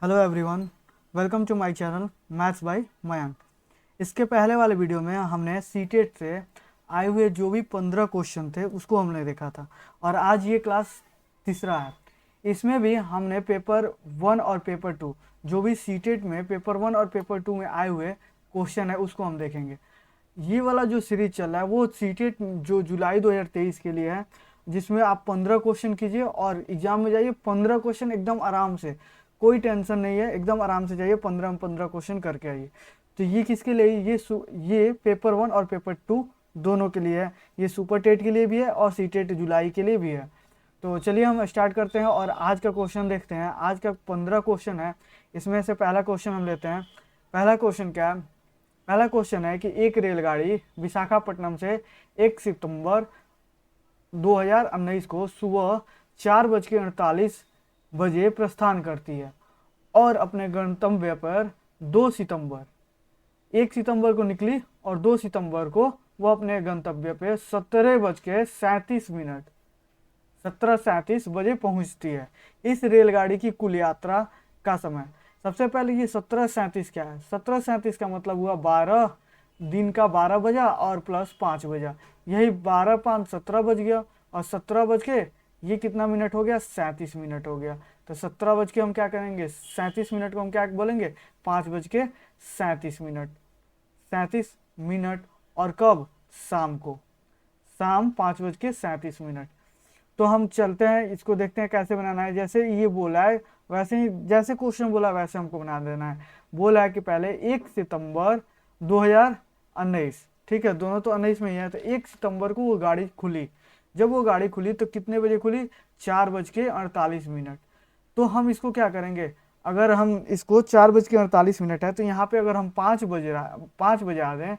Hello everyone, welcome to my channel maths by Mayank. इसके पहले वाले वीडियो में हमने सीटेट से आए हुए जो भी 15 क्वेश्चन थे उसको हमने देखा था और आज ये क्लास तीसरा है। इसमें भी हमने पेपर 1 और पेपर 2 जो भी सीटेट में पेपर 1 और पेपर 2 में आए हुए क्वेश्चन है उसको हम देखेंगे। ये वाला जो सीरीज चल रहा है वो सीटेट जो जुलाई 2023 के लिए है, जिसमें आप 15 क्वेश्चन कीजिए और एग्जाम में जाइए 15 क्वेश्चन एकदम आराम से, कोई टेंशन नहीं है, एकदम आराम से जाइए 15 क्वेश्चन करके आइए। तो ये किसके लिए, ये पेपर 1 और पेपर 2 दोनों के लिए है। ये सुपर टेट के लिए भी है और सीटेट जुलाई के लिए भी है। तो चलिए हम स्टार्ट करते हैं और आज का क्वेश्चन देखते हैं। आज का 15 क्वेश्चन है, इसमें से पहला क्वेश्चन हम लेते हैं। पहला क्वेश्चन क्या है? पहला क्वेश्चन है कि एक रेलगाड़ी विशाखापट्टनम से 1 सितंबर 2019 को सुबह 4:48 प्रस्थान करती है और अपने गंतव्य पर 2 सितंबर 1 सितंबर को निकली और 2 सितंबर को वो अपने गंतव्य पे 17:37 बजे पहुंचती है। इस रेलगाड़ी की कुल यात्रा का समय। सबसे पहले ये 17:37 क्या है? 17:37 का मतलब हुआ 12 दिन का 12 बजा और प्लस 5 बजा, यही 12 5 17 बज गया और 17 बज के ये कितना मिनट हो गया? 37 मिनट हो गया। तो 17 बज के हम क्या करेंगे? 37 मिनट को हम क्या बोलेंगे? 5:37 मिनट। 37 मिनट और कब? शाम को, शाम 5:37 मिनट। तो हम चलते हैं, इसको देखते हैं कैसे बनाना है। जैसे ये बोला है वैसे ही, जैसे क्वेश्चन बोला वैसे हमको बना देना है। बोला है कि पहले 1 सितंबर 2019, ठीक है, दोनों तो 19 में ही है, तो 1 सितंबर को वो गाड़ी खुली। जब वो गाड़ी खुली तो कितने बजे खुली? 4:48 मिनट। तो हम इसको क्या करेंगे? अगर हम इसको 4:48 है तो यहाँ पे अगर हम 5 बजा दें,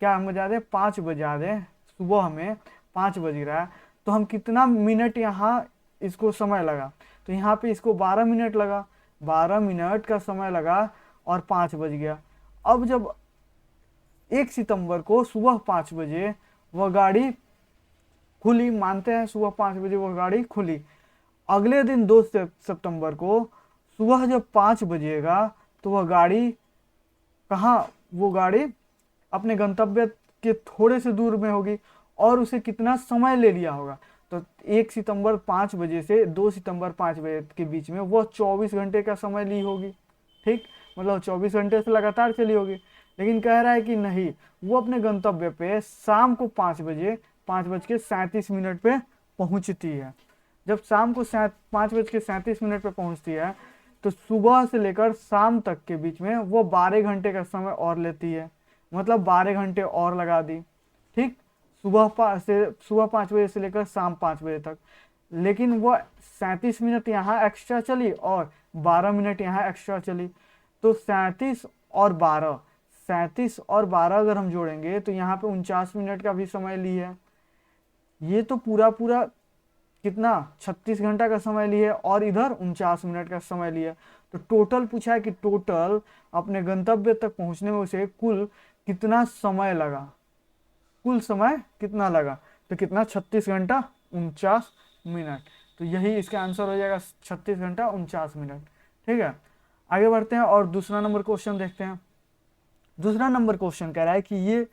क्या हम बजा दें? 5 बजा दें, सुबह हमें 5 बज रहा है, तो हम कितना मिनट यहाँ इसको समय लगा? तो यहाँ पे इसको 12 मिनट लगा, 12 मिनट का समय लगा और 5 बज गया। अब जब 1 सितंबर को सुबह 5 बजे वह गाड़ी खुली, मानते हैं सुबह 5 बजे वह गाड़ी खुली, अगले दिन 2 सितंबर को सुबह जब 5 बजेगा तो वह गाड़ी कहाँ? वो गाड़ी अपने गंतव्य के थोड़े से दूर में होगी और उसे कितना समय ले लिया होगा? तो 1 सितंबर 5 बजे से 2 सितंबर 5 बजे के बीच में वो 24 घंटे का समय ली होगी, ठीक, मतलब 24 घंटे से लगातार चली होगी। लेकिन कह रहा है कि नहीं, वो अपने गंतव्य पे शाम को 5 बजे 5:37 पे पहुंचती है। जब शाम को 5:37 पे पहुंचती है तो सुबह से लेकर शाम तक के बीच में वो 12 घंटे का समय और लेती है, मतलब 12 घंटे और लगा दी, ठीक, सुबह 5 बजे से लेकर शाम 5 बजे तक। लेकिन वो 37 मिनट यहाँ एक्स्ट्रा चली और 12 मिनट यहाँ एक्स्ट्रा चली, तो 37 और 12 अगर हम जोड़ेंगे तो यहाँ पे 49 मिनट का भी समय ली है। ये तो पूरा पूरा कितना? 36 घंटा का समय लिए और इधर 49 मिनट का समय लिया। तो टोटल पूछा है कि टोटल अपने गंतव्य तक पहुंचने में उसे कुल कितना समय लगा? कुल समय कितना लगा? तो कितना? 36 घंटा 49 मिनट। तो यही इसका आंसर हो जाएगा, 36 घंटा 49 मिनट। ठीक है, आगे बढ़ते हैं और दूसरा नंबर क्वेश्चन देखते हैं। दूसरा नंबर क्वेश्चन कह रहा है कि ये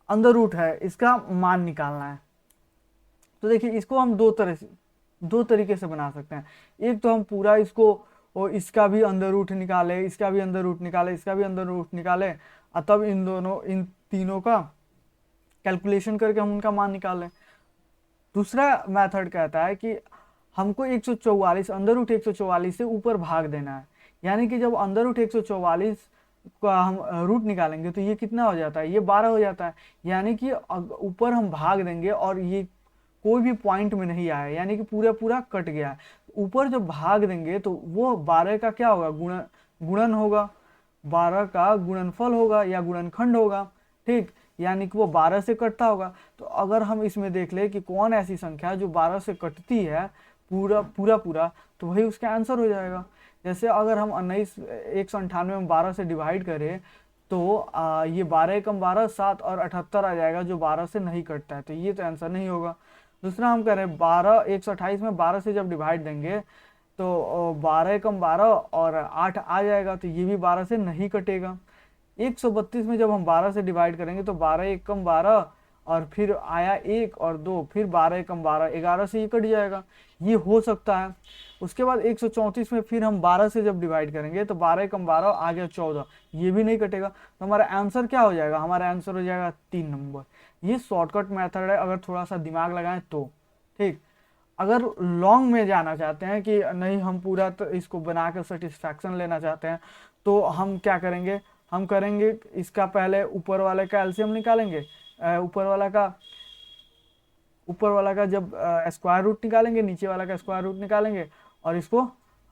अंडर रूट है, इसका मान निकालना है। तो देखिए, इसको हम दो तरीके से बना सकते हैं। एक तो हम पूरा इसको और इसका भी अंदर रूट निकाले, इसका भी अंदर रूट निकाले, इसका भी अंदर रूट निकाले और तब इन तीनों का कैलकुलेशन करके हम उनका मान निकालें। दूसरा मेथड कहता है कि हमको 144 अंदर रूट 144 से ऊपर भाग देना है। यानी कि जब अंदर रूट 144 का हम रूट निकालेंगे तो ये कितना हो जाता है? ये 12 हो जाता है। यानी कि ऊपर हम भाग देंगे और ये कोई भी पॉइंट में नहीं आया, यानी कि पूरा पूरा कट गया है। ऊपर जब भाग देंगे तो वो 12 का क्या होगा? गुणन होगा, 12 का गुणनफल होगा या गुणनखंड होगा, ठीक, यानी कि वो 12 से कटता होगा। तो अगर हम इसमें देख ले कि कौन ऐसी संख्या है जो 12 से कटती है पूरा पूरा पूरा, तो वही उसका आंसर हो जाएगा। जैसे अगर हम 198 में 12 से डिवाइड करें तो ये 12 कम 12 7 और 78 आ जाएगा, जो 12 से नहीं कटता है, तो ये तो आंसर नहीं होगा। दूसरा हम कह रहे हैं 128 में 12 से जब डिवाइड देंगे तो 12 कम 12 और 8 आ जाएगा, तो ये भी 12 से नहीं कटेगा। 132 में जब हम 12 से डिवाइड करेंगे तो 12 एक कम 12 और फिर आया 1 और 2, फिर 12 कम 12, 11 से ये कट जाएगा, ये हो सकता है। उसके बाद 134 में फिर हम 12 से जब डिवाइड करेंगे तो 12 कम 12 आ गया 14, ये भी नहीं कटेगा। तो हमारा आंसर क्या हो जाएगा, हमारा आंसर हो जाएगा 3 नंबर। ये शॉर्टकट मेथड है अगर थोड़ा सा दिमाग लगाएं तो। ठीक, अगर लॉन्ग में जाना चाहते हैं कि नहीं हम पूरा तो इसको बना कर सेटिस्फैक्शन लेना चाहते हैं, तो हम क्या करेंगे, हम करेंगे इसका पहले ऊपर वाले का एलसीएम निकालेंगे। ऊपर वाला का जब स्क्वायर रूट निकालेंगे, नीचे वाला का स्क्वायर रूट निकालेंगे, और इसको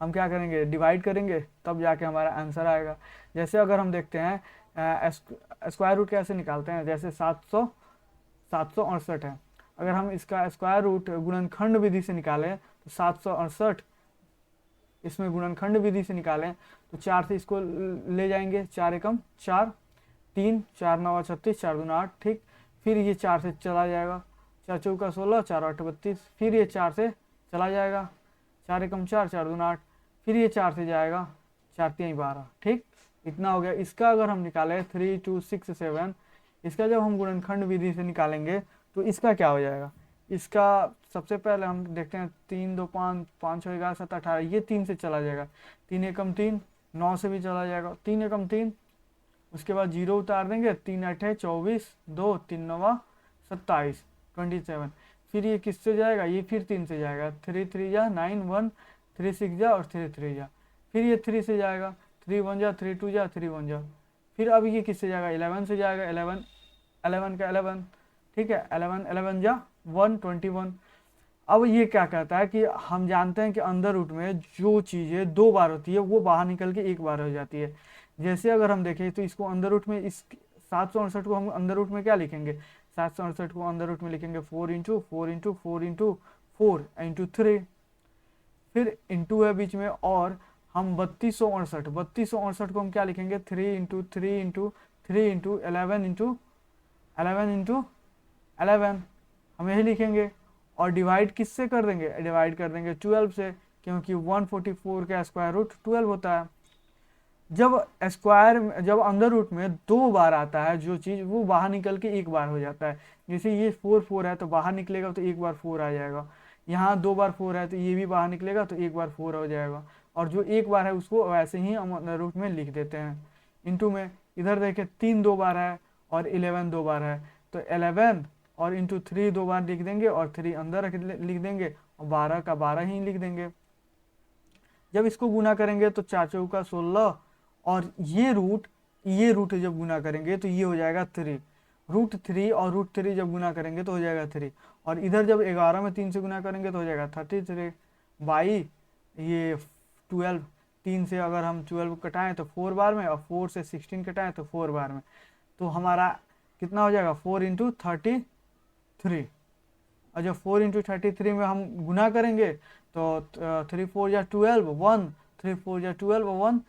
हम क्या करेंगे, डिवाइड करेंगे, तब जाके हमारा आंसर आएगा। जैसे अगर हम देखते हैं स्क्वायर रूट कैसे निकालते हैं, जैसे 768 है, अगर हम इसका स्क्वायर रूट गुणनखंड विधि से निकालें तो 768, इसमें गुणनखंड विधि से निकालें तो 4 से इसको ले जाएंगे, 4 एकम 4, 3, 4 9 36, 4 दूना 8। ठीक, फिर ये 4 से चला जाएगा, 4 चौका 16, 4 8 32, फिर ये 4 से चला जाएगा, 4 एकम 4, 4 दूना 8, फिर ये 4 से जाएगा, 4 3 12। ठीक, इतना हो गया। इसका अगर हम निकालें 3 2 6 7, इसका जब हम गुणनखंड विधि से निकालेंगे तो इसका क्या हो जाएगा, इसका सबसे पहले हम देखते हैं 3 2 5 5 6 11 7 18, ये 3 से चला जाएगा, 3 एकम 3, 9 से भी चला जाएगा, 3 एकम 3, उसके बाद 0 उतार देंगे, 3 8 24, 2 3 9 27, 27। फिर ये किससे जाएगा, ये फिर 3 से जाएगा, 3 3 जा 9 1, 3 6 जा और 3 3 जा, फिर ये 3 से जाएगा, 3 1 जा, 3 2 जा, 3 1 जा, फिर अब ये किससे जाएगा, 11 से जाएगा, 11 11 का 11। ठीक है, 11 11 जा 121। अब ये क्या कहता है कि हम जानते हैं कि अंदर रूट में जो चीज़ें 2 बार होती है वो बाहर निकल के 1 बार हो जाती है। जैसे अगर हम देखें तो इसको अंदर रूट में, इस 768 को हम अंदर रूट में क्या लिखेंगे, 768 को अंदर रूट में लिखेंगे 4 इंटू 4 इंटू 4 इंटू 4 इंटू 3, फिर इंटू है बीच में, और हम 3268 को हम क्या लिखेंगे, 3 into 3 into 3 into 11 into 11 into 11, हम यही लिखेंगे। और डिवाइड किससे कर देंगे, डिवाइड कर देंगे 12 से, क्योंकि 144 का स्क्वायर रूट 12 होता है। जब अंदर रूट में 2 बार आता है जो चीज़, वो बाहर निकल के 1 बार हो जाता है। जैसे ये 4 4 है तो बाहर निकलेगा तो 1 बार 4 आ जाएगा, यहाँ 2 बार 4 है तो ये भी बाहर निकलेगा तो 1 बार 4 हो जाएगा, और जो 1 बार है उसको वैसे ही हम अंदर रूट में लिख देते हैं इंटू में। इधर देखें 3 2 बार है और 11 2 बार है, तो 11 और इंटू 3 2 बार लिख देंगे और 3 अंदर लिख देंगे और 12 का 12 ही लिख देंगे। जब इसको गुना करेंगे तो 4 चौका 16, और ये रूट जब गुना करेंगे तो ये हो जाएगा 3, √3, और √3 जब गुना करेंगे तो हो जाएगा 3, और इधर जब 11 में 3 से गुना करेंगे तो हो जाएगा 33 बाई ये 12। 3 से अगर हम 12 कटाएं तो 4 बार में, और 4 से 16 कटाएं तो 4 बार में, तो हमारा कितना हो जाएगा 4 इंटू 33। और जब 4 इंटू 33 में हम गुना करेंगे तो 3 4 या 12 1, 3 4 या 12 1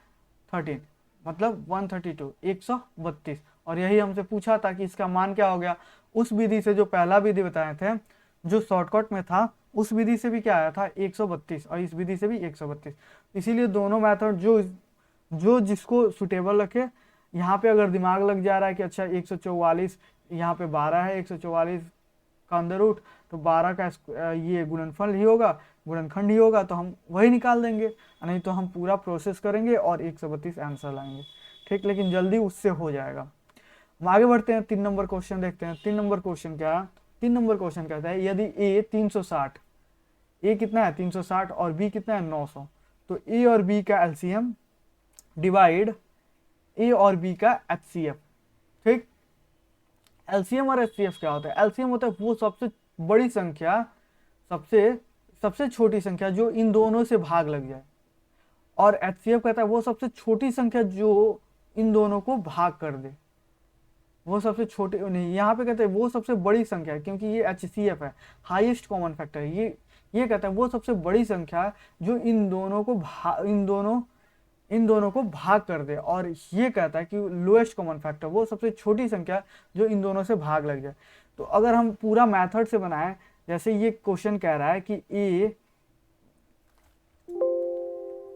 13, मतलब 132, 132। और यही हमसे पूछा था कि इसका मान क्या हो गया। उस विधि से, जो पहला विधि बताए थे जो शॉर्टकट में था, उस विधि से भी क्या आया था 132, और इस विधि से भी 132। इसीलिए दोनों मेथड जो जिसको सुटेबल रखे। यहाँ पे अगर दिमाग लग जा रहा है कि अच्छा 144, यहाँ पे 12 है, 144 का अंदर रूट, तो 12 का ये गुणनफल ही होगा, गुणनखंड ही होगा, तो हम वही निकाल देंगे, नहीं तो हम पूरा प्रोसेस करेंगे और 132 आंसर लाएंगे। ठीक, लेकिन जल्दी उससे हो जाएगा। हम आगे बढ़ते हैं, 3 नंबर क्वेश्चन देखते हैं। 3 नंबर क्वेश्चन क्या है, 3 नंबर क्वेश्चन कहता है यदि ए 360, ए कितना है 360 और बी कितना है 900, तो ए और बी का एलसीएम डिवाइड ए और बी का एचसीएफ। ठीक, एलसीएम और एचसीएफ क्या होता है, एलसीएम होता है वो सबसे बड़ी संख्या, सबसे छोटी संख्या जो इन दोनों से भाग लग जाए, और एचसीएफ कहता है वो सबसे छोटी संख्या जो इन दोनों को भाग कर दे, वो सबसे छोटी नहीं, यहाँ पे कहते हैं वो सबसे बड़ी संख्या है, क्योंकि ये एचसीएफ है, हाईएस्ट कॉमन फैक्टर है। ये कहता है वो सबसे बड़ी संख्या जो इन दोनों को भाग कर दे, और ये कहता है कि लोएस्ट कॉमन फैक्टर वो सबसे छोटी संख्या जो इन दोनों से भाग लग जाए। तो अगर हम पूरा मेथड से बनाएं, जैसे ये क्वेश्चन कह रहा है कि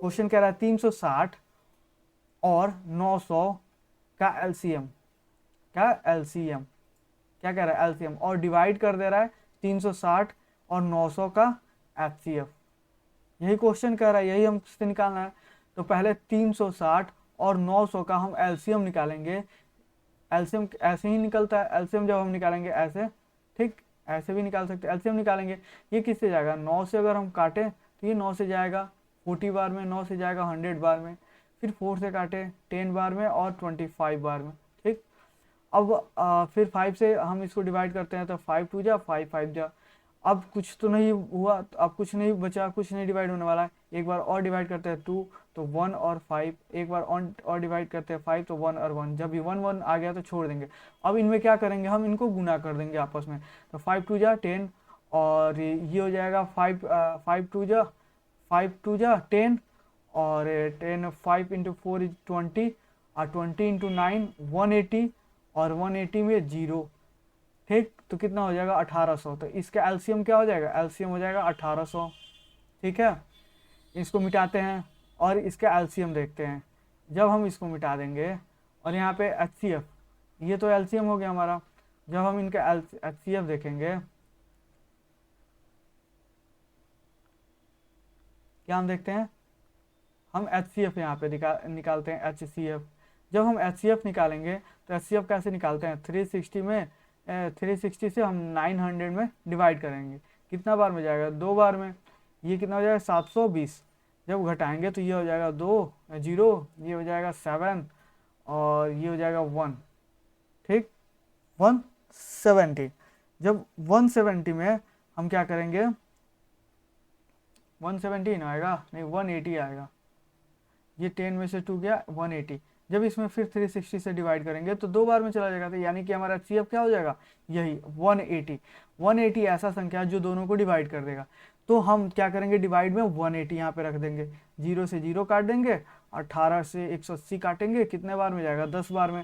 क्वेश्चन कह रहा है 360 और 900 का एलसीएम, क्या एलसीएम, क्या कह रहा है एलसीएम, और डिवाइड कर दे रहा है 360 और 900 का एचसीएफ। यही क्वेश्चन कह रहा है, यही हमसे निकालना है। तो पहले 360 और 900 का हम एलसीएम निकालेंगे। एलसीएम ऐसे ही निकलता है, एलसीएम जब हम निकालेंगे ऐसे, ठीक, ऐसे भी निकाल सकते हैं। एलसीएम निकालेंगे, ये किससे जाएगा, 9 से अगर हम काटें तो ये 9 से जाएगा 40 बार में, 9 से जाएगा 100 बार में, फिर 4 से काटे 10 बार में और 25 बार में, ठीक। अब फिर 5 से हम इसको डिवाइड करते हैं तो 5 2 जा 5 5 जा, अब कुछ तो नहीं हुआ, अब कुछ नहीं बचा, कुछ नहीं डिवाइड होने वाला है। एक बार और डिवाइड करते हैं 2 तो 1 और 5, एक बार और डिवाइड करते हैं 5 तो 1 और 1, जब ये 1 1 आ गया तो छोड़ देंगे। अब इनमें क्या करेंगे, हम इनको गुना कर देंगे आपस में, तो 5 2 जा 10 और ये हो जाएगा 5 2 जा 10 और 10 5 इंटू 4 इज 20 और 20 इंटू 9 180 और 180 में 0, ठीक। तो कितना हो जाएगा 1800। तो इसका एलसीएम क्या हो जाएगा, एलसीएम हो जाएगा 1800, ठीक है। इसको मिटाते हैं और इसका एलसीएम देखते हैं। जब हम इसको मिटा देंगे और यहाँ पे एचसीएफ, ये तो एलसीएम हो गया हमारा, जब हम इनका एचसीएफ देखेंगे, क्या हम देखते हैं, हम एचसीएफ यहाँ पे निकालते हैं एचसीएफ। जब हम एचसीएफ निकालेंगे तो एचसीएफ कैसे निकालते हैं, 360 में 360 से हम 900 में डिवाइड करेंगे, कितना बार में जाएगा, 2 बार में, ये कितना हो जाएगा 720। जब घटाएंगे तो ये हो जाएगा 2 0, ये हो जाएगा 7 और ये हो जाएगा 1, ठीक, 170। जब 170 में हम क्या करेंगे, 117 आएगा नहीं 180 आएगा, ये 10 में से 2 गया 180। जब इसमें फिर 360 से डिवाइड करेंगे तो 2 बार में चला जाएगा, तो यानी कि हमारा एचसीएफ क्या हो जाएगा, यही 180। 180 ऐसा संख्या जो दोनों को डिवाइड कर देगा। तो हम क्या करेंगे, डिवाइड में 180 यहाँ पे रख देंगे, 0 से 0 काट देंगे, 18 से 180 काटेंगे, कितने बार में जाएगा, 10 बार में।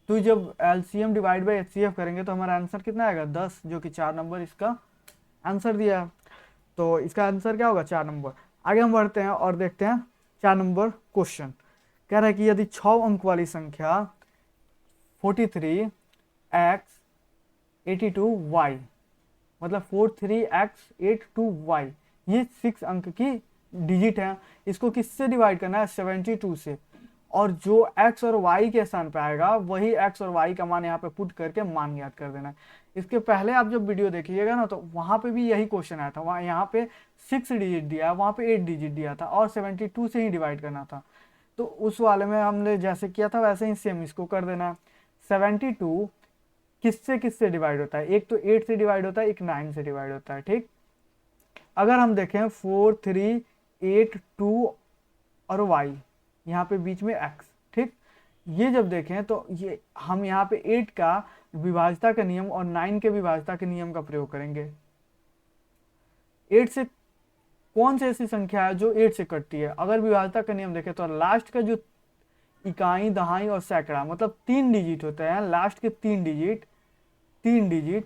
तो जब एलसीएम डिवाइड बाई एचसीएफ करेंगे तो हमारा आंसर कितना आएगा, 10, जो कि 4 नंबर इसका आंसर दिया है। तो इसका आंसर क्या होगा, 4 नंबर। आगे हम बढ़ते हैं और देखते हैं 4 नंबर क्वेश्चन। कह रहा है कि यदि 6 अंक वाली संख्या 43x 82y, मतलब 43x 82y, ये 6 अंक की डिजिट है, इसको किससे डिवाइड करना है, 72 से। और जो x और y के स्थान पे आएगा वही x और y का मान यहाँ पे पुट करके मान याद कर देना है। इसके पहले आप जब वीडियो देखिएगा ना तो वहां पे भी यही क्वेश्चन आया था, वहाँ यहाँ पे 6 डिजिट दिया है, वहाँ पे 8 डिजिट दिया था और 72 से ही डिवाइड करना था। तो उस वाले में हमने जैसे किया था वैसे ही सेम इसको कर देना है। 72 किससे किससे डिवाइड होता है, एक तो 8 से डिवाइड होता है, एक 9 से डिवाइड होता है, ठीक। अगर हम देखें 4 3 8 2 और y, यहाँ पे बीच में x, ठीक। ये जब देखें तो ये हम यहाँ पे 8 का विभाजता का नियम और 9 के विभाजता के नियम का प्रयोग करेंगे। 8 से कौन सी ऐसी संख्या है जो 8 से कटती है, अगर विभाजता का नियम देखें तो लास्ट का जो इकाई दहाई और सैकड़ा, मतलब 3 डिजिट होते हैं, लास्ट के 3 डिजिट,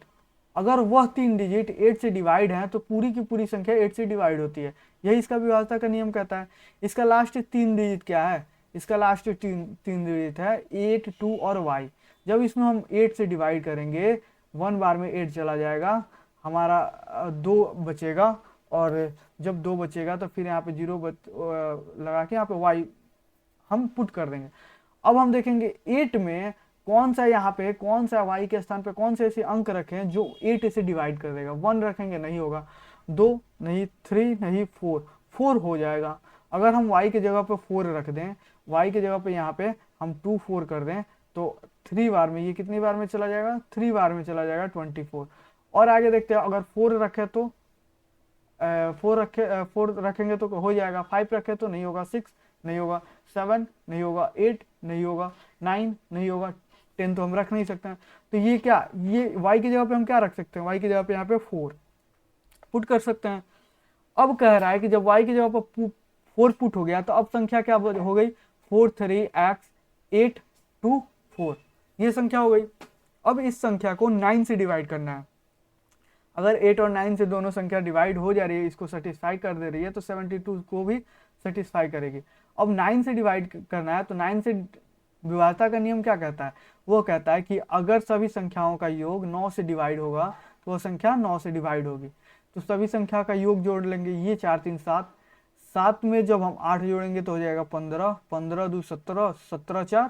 अगर वह 3 डिजिट 8 से डिवाइड है तो पूरी की पूरी संख्या 8 से डिवाइड होती है। यही इसका विभाजता का नियम कहता है। इसका लास्ट 3 डिजिट क्या है, इसका लास्ट 3 डिजिट है 8 2 और y। जब इसमें हम 8 से डिवाइड करेंगे 1 बार में 8 चला जाएगा, हमारा 2 बचेगा, और जब 2 बचेगा तो फिर यहाँ पे 0 लगा के यहाँ पे y हम पुट कर देंगे। अब हम देखेंगे 8 में कौन सा, यहाँ पे कौन सा y के स्थान पे कौन से ऐसे अंक रखें जो 8 से डिवाइड कर देगा। 1 रखेंगे नहीं होगा, 2 नहीं, 3 नहीं, 4 हो जाएगा। अगर हम y की जगह पे 4 रख दें, y की जगह पे यहाँ पे हम 2 4 कर दें तो 3 बार में ये कितनी बार में चला जाएगा, 3 बार में चला जाएगा 24। और आगे देखते हैं, अगर 4 रखे तो 4 रखेंगे तो हो जाएगा, 5 रखे तो नहीं होगा, 6 नहीं होगा, 7 नहीं होगा, 8 नहीं होगा, 9 नहीं होगा, 10 तो हम रख नहीं सकते हैं। तो ये क्या, ये y की जगह पे हम क्या रख सकते हैं, y की जगह पे यहाँ पे 4 पुट कर सकते हैं। अब कह रहा है कि जब y की जगह पर 4 पुट हो गया तो अब संख्या क्या हो गई, 43x 8 2 4, ये संख्या हो गई। अब इस संख्या को 9 से डिवाइड करना है। अगर 8 और 9 से दोनों संख्या डिवाइड हो जा रही है, इसको सेटिस्फाई कर दे रही है, तो 72 को भी सेटिस्फाई करेगी। अब 9 से डिवाइड करना है, तो 9 से विभाज्यता का नियम क्या कहता है, वो कहता है कि अगर सभी संख्याओं का योग 9 से डिवाइड होगा तो वह संख्या 9 से डिवाइड होगी। तो सभी संख्या का योग जोड़ लेंगे, ये 4 3 7, 7 में जब हम 8 जोड़ेंगे तो हो जाएगा 15, 15 2 17, 17 4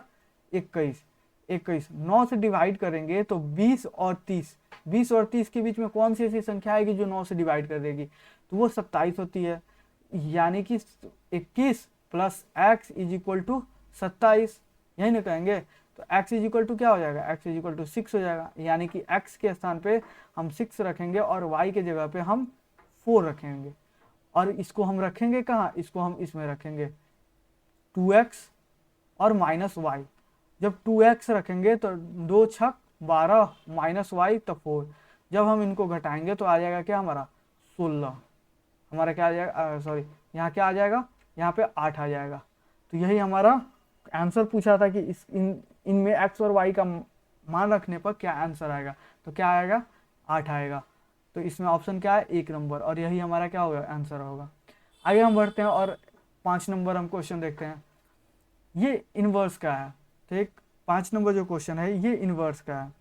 21, 21। 9 से डिवाइड करेंगे तो 20 और 30, 20 और 30 के बीच में कौन सी ऐसी संख्या आएगी जो 9 से डिवाइड कर देगी, तो वो 27 होती है। यानी कि 21 plus x is equal to 27, यही ना कहेंगे। तो x इज इक्वल टू क्या हो जाएगा, x इज इक्वल टू 6 हो जाएगा। यानी कि x के स्थान पे हम 6 रखेंगे और y के जगह पे हम 4 रखेंगे। और इसको हम रखेंगे कहाँ, इसको हम इसमें रखेंगे 2x और माइनस वाई। जब 2x रखेंगे तो 2 छक 12 माइनस वाई तो 4। जब हम इनको घटाएंगे तो आ जाएगा क्या हमारा 16, हमारा क्या आ जाएगा, सॉरी यहाँ क्या आ जाएगा, यहाँ पे 8 आ जाएगा। तो यही हमारा आंसर पूछा था कि इनमें x और y का मान रखने पर क्या आंसर आएगा, तो क्या आएगा 8 आएगा। तो इसमें ऑप्शन क्या है 1 नंबर, और यही हमारा क्या होगा आंसर होगा। आगे हम बढ़ते हैं और 5 नंबर हम क्वेश्चन देखते हैं। ये इनवर्स का है, ठीक। 5 नंबर जो क्वेश्चन है ये इनवर्स का है।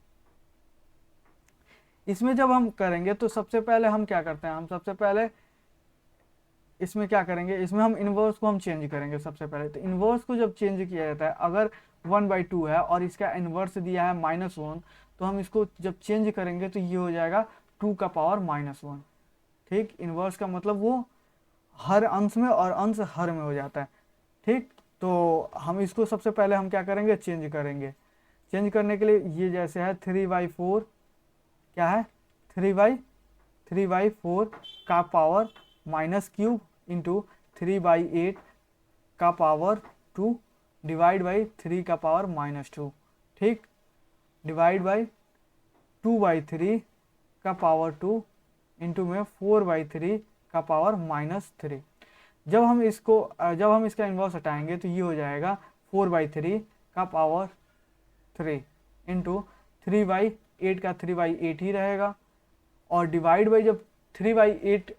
इसमें जब हम करेंगे तो सबसे पहले हम क्या करते हैं, हम सबसे पहले इसमें क्या करेंगे, इसमें हम इनवर्स को हम चेंज करेंगे सबसे पहले। तो इनवर्स को जब चेंज किया जाता है, अगर 1/2 है और इसका इनवर्स दिया है -1, तो हम इसको जब चेंज करेंगे तो ये हो जाएगा 2 का पावर -1, ठीक। इनवर्स का मतलब वो हर अंश में और अंश हर में हो जाता है, ठीक। तो हम इसको सबसे पहले हम क्या करेंगे, चेंज करेंगे। चेंज करने के लिए ये जैसे है 3/4, क्या है 3/4 का पावर -3 इंटू 3/8 का पावर 2 डिवाइड बाई 3 का पावर -2, ठीक। डिवाइड बाई 2/3 का पावर 2 इंटू में 4/3 का पावर -3। जब हम इसका इन्वर्स हटाएंगे तो ये हो जाएगा 4/3 का पावर 3 इंटू 3/8 का 3/8 ही रहेगा। और डिवाइड बाई जब 3/8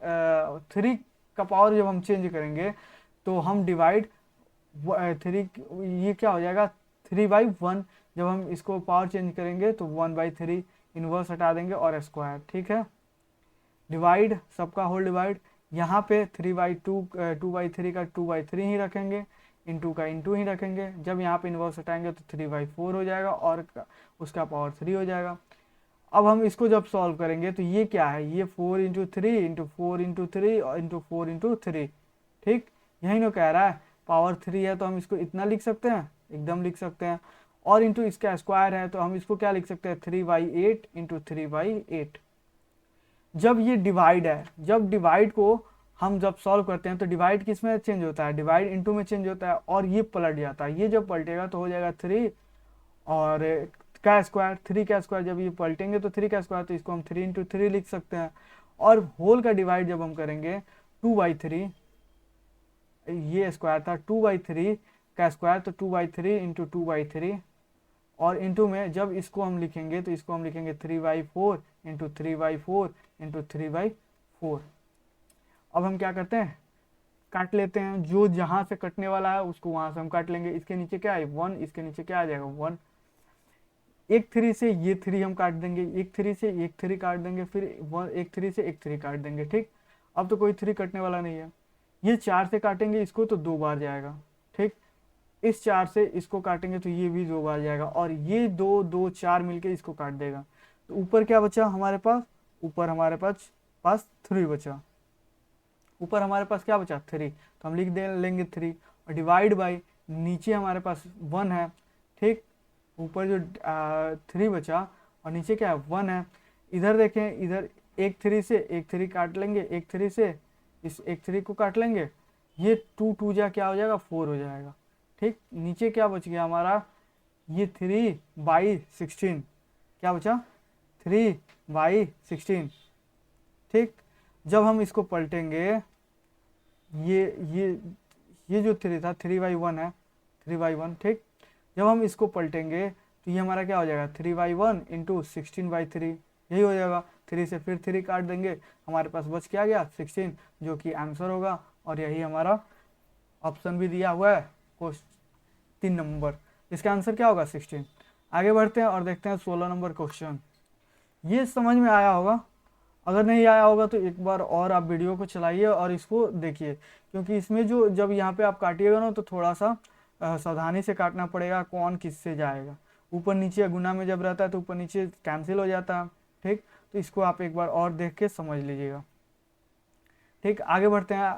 3 का पावर जब हम चेंज करेंगे तो हम डिवाइड 3, ये क्या हो जाएगा 3/1। जब हम इसको पावर चेंज करेंगे तो 1/3 इन्वर्स हटा देंगे और स्क्वायर, ठीक है। डिवाइड सबका होल डिवाइड, यहाँ पे 3/2 2/3 का 2/3 ही रखेंगे, इंटू का इंटू ही रखेंगे। जब यहाँ पे इन्वर्स हटाएंगे तो 3/4 हो जाएगा और उसका पावर 3 हो जाएगा। अब हम इसको जब सॉल्व करेंगे तो ये क्या है, ये 4 इंटू 3 इंटू 4 इंटू 3 और इंटू 4 इंटू 3, ठीक। यही ना कह रहा है पावर 3 है तो हम इसको इतना लिख सकते हैं, एकदम लिख सकते हैं। और इंटू इसका स्क्वायर है तो हम इसको क्या लिख सकते हैं 3/8 इंटू 3/8। जब ये डिवाइड है, जब डिवाइड को हम जब सॉल्व करते हैं तो डिवाइड किस में चेंज होता है, डिवाइड इंटू में चेंज होता है और ये पलट जाता है। ये जब पलटेगा तो हो जाएगा 3 और का स्क्वायर, 3 का स्क्वायर जब ये पलटेंगे तो 3 का स्क्वायर, तो इसको हम 3 इंटू 3 लिख सकते हैं। और होल का डिवाइड जब हम करेंगे 2/3, ये स्क्वायर था 2/3 का स्क्वायर, तो 2/3 इंटू 2/3 और इंटू में जब इसको हम लिखेंगे तो इसको हम लिखेंगे 3/4 इंटू 3/4 इंटू 3/4। अब हम क्या करते हैं, काट लेते हैं, जो जहां से कटने वाला है उसको वहां से हम काट लेंगे। इसके नीचे क्या है 1, इसके नीचे क्या आ जाएगा 1। एक 3 से ये 3 हम काट देंगे, एक 3 से एक 3 काट देंगे, फिर एक 3 से एक 3 काट देंगे, ठीक। अब तो कोई 3 कटने वाला नहीं है। ये 4 से काटेंगे इसको तो 2 बार जाएगा, ठीक। इस 4 से इसको काटेंगे तो ये भी 2 बार जाएगा और ये 2 2 4 मिलके इसको काट देगा। तो ऊपर क्या बचा हमारे पास, ऊपर हमारे पास 3 बचा। ऊपर हमारे पास क्या बचा 3, तो हम लिख दे लेंगे 3 और डिवाइड बाई नीचे हमारे पास 1 है, ठीक। ऊपर जो 3 बचा और नीचे क्या है 1 है। इधर देखें, इधर एक 3 से एक 3 काट लेंगे, एक 3 से इस एक 3 को काट लेंगे, ये 2 2 जा क्या हो जाएगा 4 हो जाएगा, ठीक। नीचे क्या बच गया हमारा, ये 3/16 क्या बचा 3/16, ठीक। जब हम इसको पलटेंगे ये जो 3 था 3/1 है, 3/1, ठीक। जब हम इसको पलटेंगे तो ये हमारा क्या हो जाएगा 3/1 इंटू 16/3, यही हो जाएगा। 3 से फिर 3 काट देंगे, हमारे पास बच क्या गया 16, जो कि आंसर होगा। और यही हमारा ऑप्शन भी दिया हुआ है, क्वेश्चन 3 नंबर, इसका आंसर क्या होगा 16। आगे बढ़ते हैं और देखते हैं 16 नंबर क्वेश्चन। ये समझ में आया होगा, अगर नहीं आया होगा तो एक बार और आप वीडियो को चलाइए और इसको देखिए, क्योंकि इसमें जो जब यहाँ पे आप काटिएगा ना तो थोड़ा सा सावधानी से काटना पड़ेगा, कौन किससे जाएगा। ऊपर नीचे गुना में जब रहता है तो ऊपर नीचे कैंसिल हो जाता है, ठीक। तो इसको आप एक बार और देख के समझ लीजिएगा, ठीक। आगे बढ़ते हैं,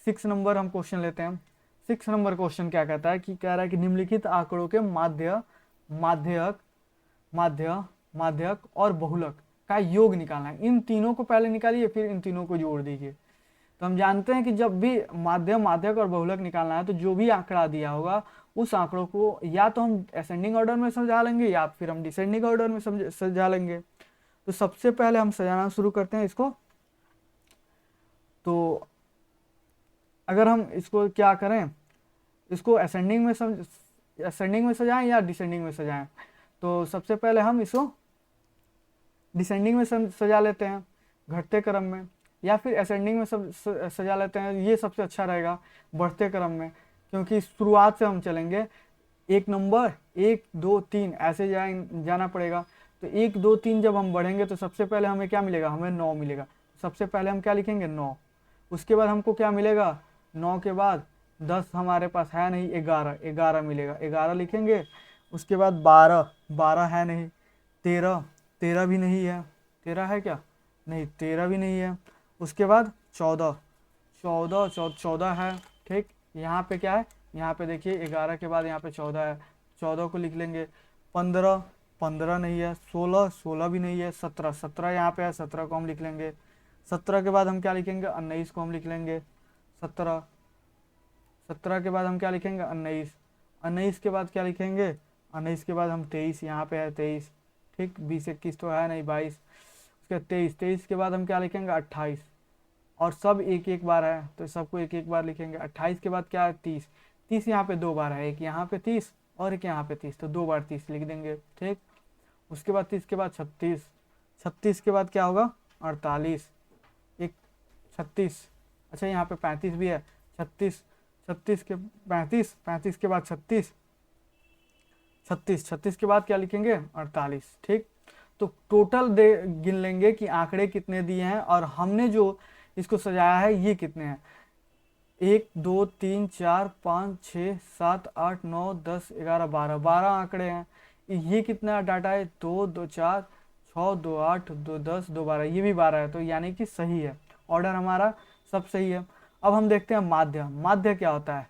6 नंबर हम क्वेश्चन लेते हैं। 6 नंबर क्वेश्चन क्या कहता है कि कह रहा है कि निम्नलिखित आंकड़ों के माध्य, माध्यक, माध्य, माध्यक और बहुलक का योग निकालना है। इन तीनों को पहले निकालिए, फिर इन तीनों को जोड़ दीजिए। तो हम जानते हैं कि जब भी माध्य, माध्यक और बहुलक निकालना है तो जो भी आंकड़ा दिया होगा उस आंकड़ों को या तो हम असेंडिंग ऑर्डर में सजा लेंगे या फिर हम डिसेंडिंग ऑर्डर में सजा लेंगे। तो सबसे पहले हम सजाना शुरू करते हैं इसको। तो अगर हम इसको क्या करें, इसको असेंडिंग में सजाएं या डिसेंडिंग में सजाएं। तो सबसे पहले हम इसको डिसेंडिंग में सजा लेते हैं घटते क्रम में, या फिर असेंडिंग में सजा लेते हैं, ये सबसे अच्छा रहेगा बढ़ते क्रम में, क्योंकि शुरुआत से हम चलेंगे 1 नंबर 1 2 3 ऐसे जाना पड़ेगा। तो 1 2 3 जब हम बढ़ेंगे तो सबसे पहले हमें क्या मिलेगा, हमें 9 मिलेगा। सबसे पहले हम क्या लिखेंगे 9, उसके बाद हमको क्या मिलेगा 9 के बाद 10 हमारे पास है नहीं, 11, 11 मिलेगा, 11 लिखेंगे। उसके बाद 12, 12 है नहीं, 13, 13 भी नहीं है, 13 है क्या, नहीं 13 भी नहीं है। उसके बाद 14, 14, 14 है, ठीक। यहाँ पे क्या है, यहाँ पे देखिए 11 के बाद यहाँ पे 14 है, 14 को लिख लेंगे। 15, 15 नहीं है। 16, 16 भी नहीं है। 17, 17 यहाँ पे है, 17 को हम लिख लेंगे। 17 के बाद हम क्या लिखेंगे, 19 को हम लिख लेंगे। 17, 17 के बाद हम क्या लिखेंगे 19, 19 के बाद क्या लिखेंगे, 19 के बाद हम 23, यहाँ पे है 23, ठीक। 20 21 तो है नहीं, 22, उसके 23, 23 के बाद हम क्या लिखेंगे 28, और सब एक एक बार है तो सबको एक एक बार लिखेंगे। 28 के बाद क्या है 30, 30 यहाँ पे 2 बार है, एक यहाँ पे 30 और एक यहाँ पे 30, तो 2 बार 30 लिख देंगे, ठीक। उसके बाद 30 के बाद 36, 36 के बाद क्या होगा 48, एक 36, अच्छा यहाँ पे 35 भी है। 36, 36 के 35, 35 के बाद 36, 36, 36 के बाद क्या लिखेंगे 48, ठीक। तो टोटल गिन लेंगे कि आंकड़े कितने दिए हैं और हमने जो इसको सजाया है ये कितने हैं। 1 2 3 4 5 6 7 8 9 10 11 12, 12 आंकड़े हैं। ये कितना डाटा है 2 2 4 6 2 8 2 10 2 12, ये भी 12 है, तो यानी कि सही है, ऑर्डर हमारा सब सही है। अब हम देखते हैं माध्य, माध्य क्या होता है।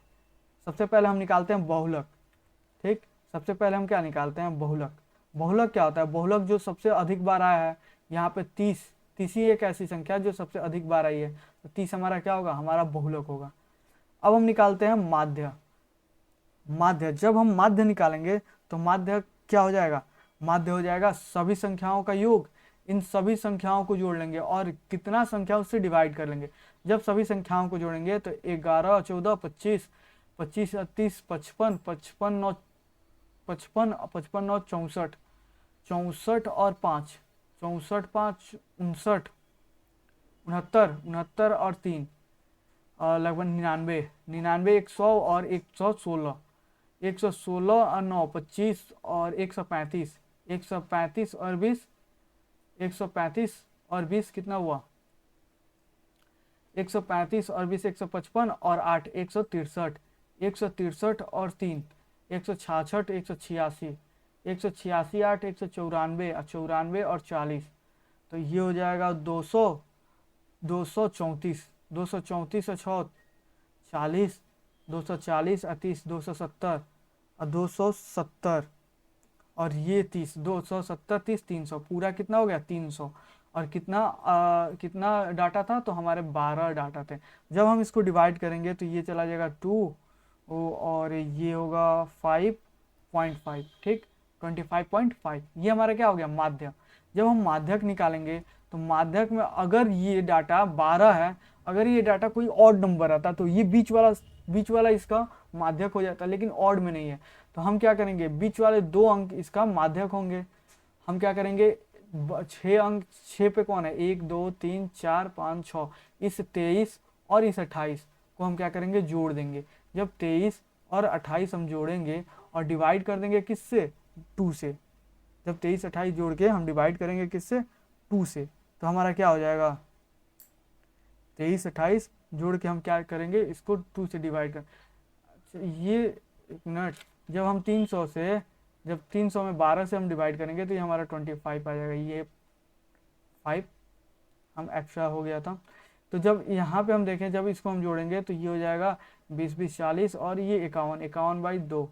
सबसे पहले हम निकालते हैं बहुलक, ठीक। सबसे पहले हम क्या निकालते हैं बहुलक। बहुलक क्या होता है, बहुलक जो सबसे अधिक बार आया है, यहाँ पे 30, 30 ही एक ऐसी संख्या जो सबसे अधिक बार आई है, तो 30 हमारा क्या होगा, हमारा बहुलक होगा। अब हम निकालते हैं माध्य। माध्य जब हम माध्य निकालेंगे तो माध्य क्या हो जाएगा, माध्य हो जाएगा सभी संख्याओं का योग। इन सभी संख्याओं को जोड़ लेंगे और कितना संख्या उससे डिवाइड कर लेंगे। जब सभी संख्याओं को जोड़ेंगे तो 11 14 25, 25 30 55, 55 9 55, 55 9 64, 64 और 5, 64 5 59, 69, 69 और 3 लगभग 99, 99 100 और 116, 116 और 9 25 और 135, 135 और 20, 135 और 20 कितना हुआ, 135 और 20 155 और 8 163, 163 और 3 166, 186, 186 8 194, 94 और 40, तो ये हो जाएगा 200, 234, 234 और 6 40, 240 और 30 270 और 270 और ये 30, 270 30 300, पूरा कितना हो गया 300। और कितना डाटा था, तो हमारे 12 डाटा थे। जब हम इसको डिवाइड करेंगे तो ये चला जाएगा 2 और ये होगा 5.5, ठीक, 25.5। ये हमारा क्या हो गया माध्य। जब हम माध्यक निकालेंगे तो माध्यक में अगर ये डाटा 12 है, अगर ये डाटा कोई ऑड नंबर आता तो ये बीच वाला इसका माध्यक हो जाता, लेकिन ऑड में नहीं है। तो हम क्या करेंगे, बीच वाले 2 अंक इसका माध्यक होंगे। हम क्या करेंगे 6 अंक, 6 पे कौन है 1 2 3 4 5 6, इस 23 और इस 28 को हम क्या करेंगे जोड़ देंगे। जब 23 और 28 हम जोड़ेंगे और डिवाइड कर देंगे किससे, 2 से। जब 23 28 जोड़ के हम डिवाइड करेंगे किससे, 2 से, तो हमारा क्या हो जाएगा, 23 28 जोड़ के हम क्या करेंगे, इसको 2 से डिवाइड कर। अच्छा, ये एक मिनट, जब हम 300 से, जब 300 में 12 से हम डिवाइड करेंगे तो ये हमारा 25 आ जाएगा, ये 5 हम एक्स्ट्रा हो गया था। तो जब यहाँ पे हम देखें, जब इसको हम जोड़ेंगे तो ये हो जाएगा 20 20 40 और ये 51 51 बाई 2।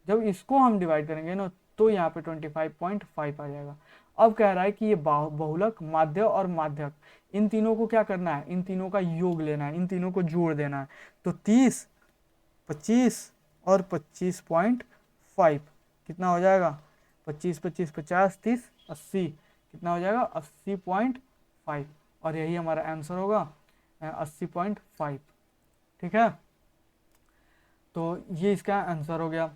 जब इसको हम डिवाइड करेंगे ना तो यहाँ पे 25.5 आ जाएगा। अब कह रहा है कि ये बहुलक, माध्य और माध्यक, इन तीनों को क्या करना है, इन तीनों का योग लेना है, इन तीनों को जोड़ देना है। तो 30 25 और 25.5 कितना हो जाएगा, 25 25 50 30 80, कितना हो जाएगा 80.5, और यही हमारा आंसर होगा 80.5। ठीक है, तो ये इसका आंसर हो गया।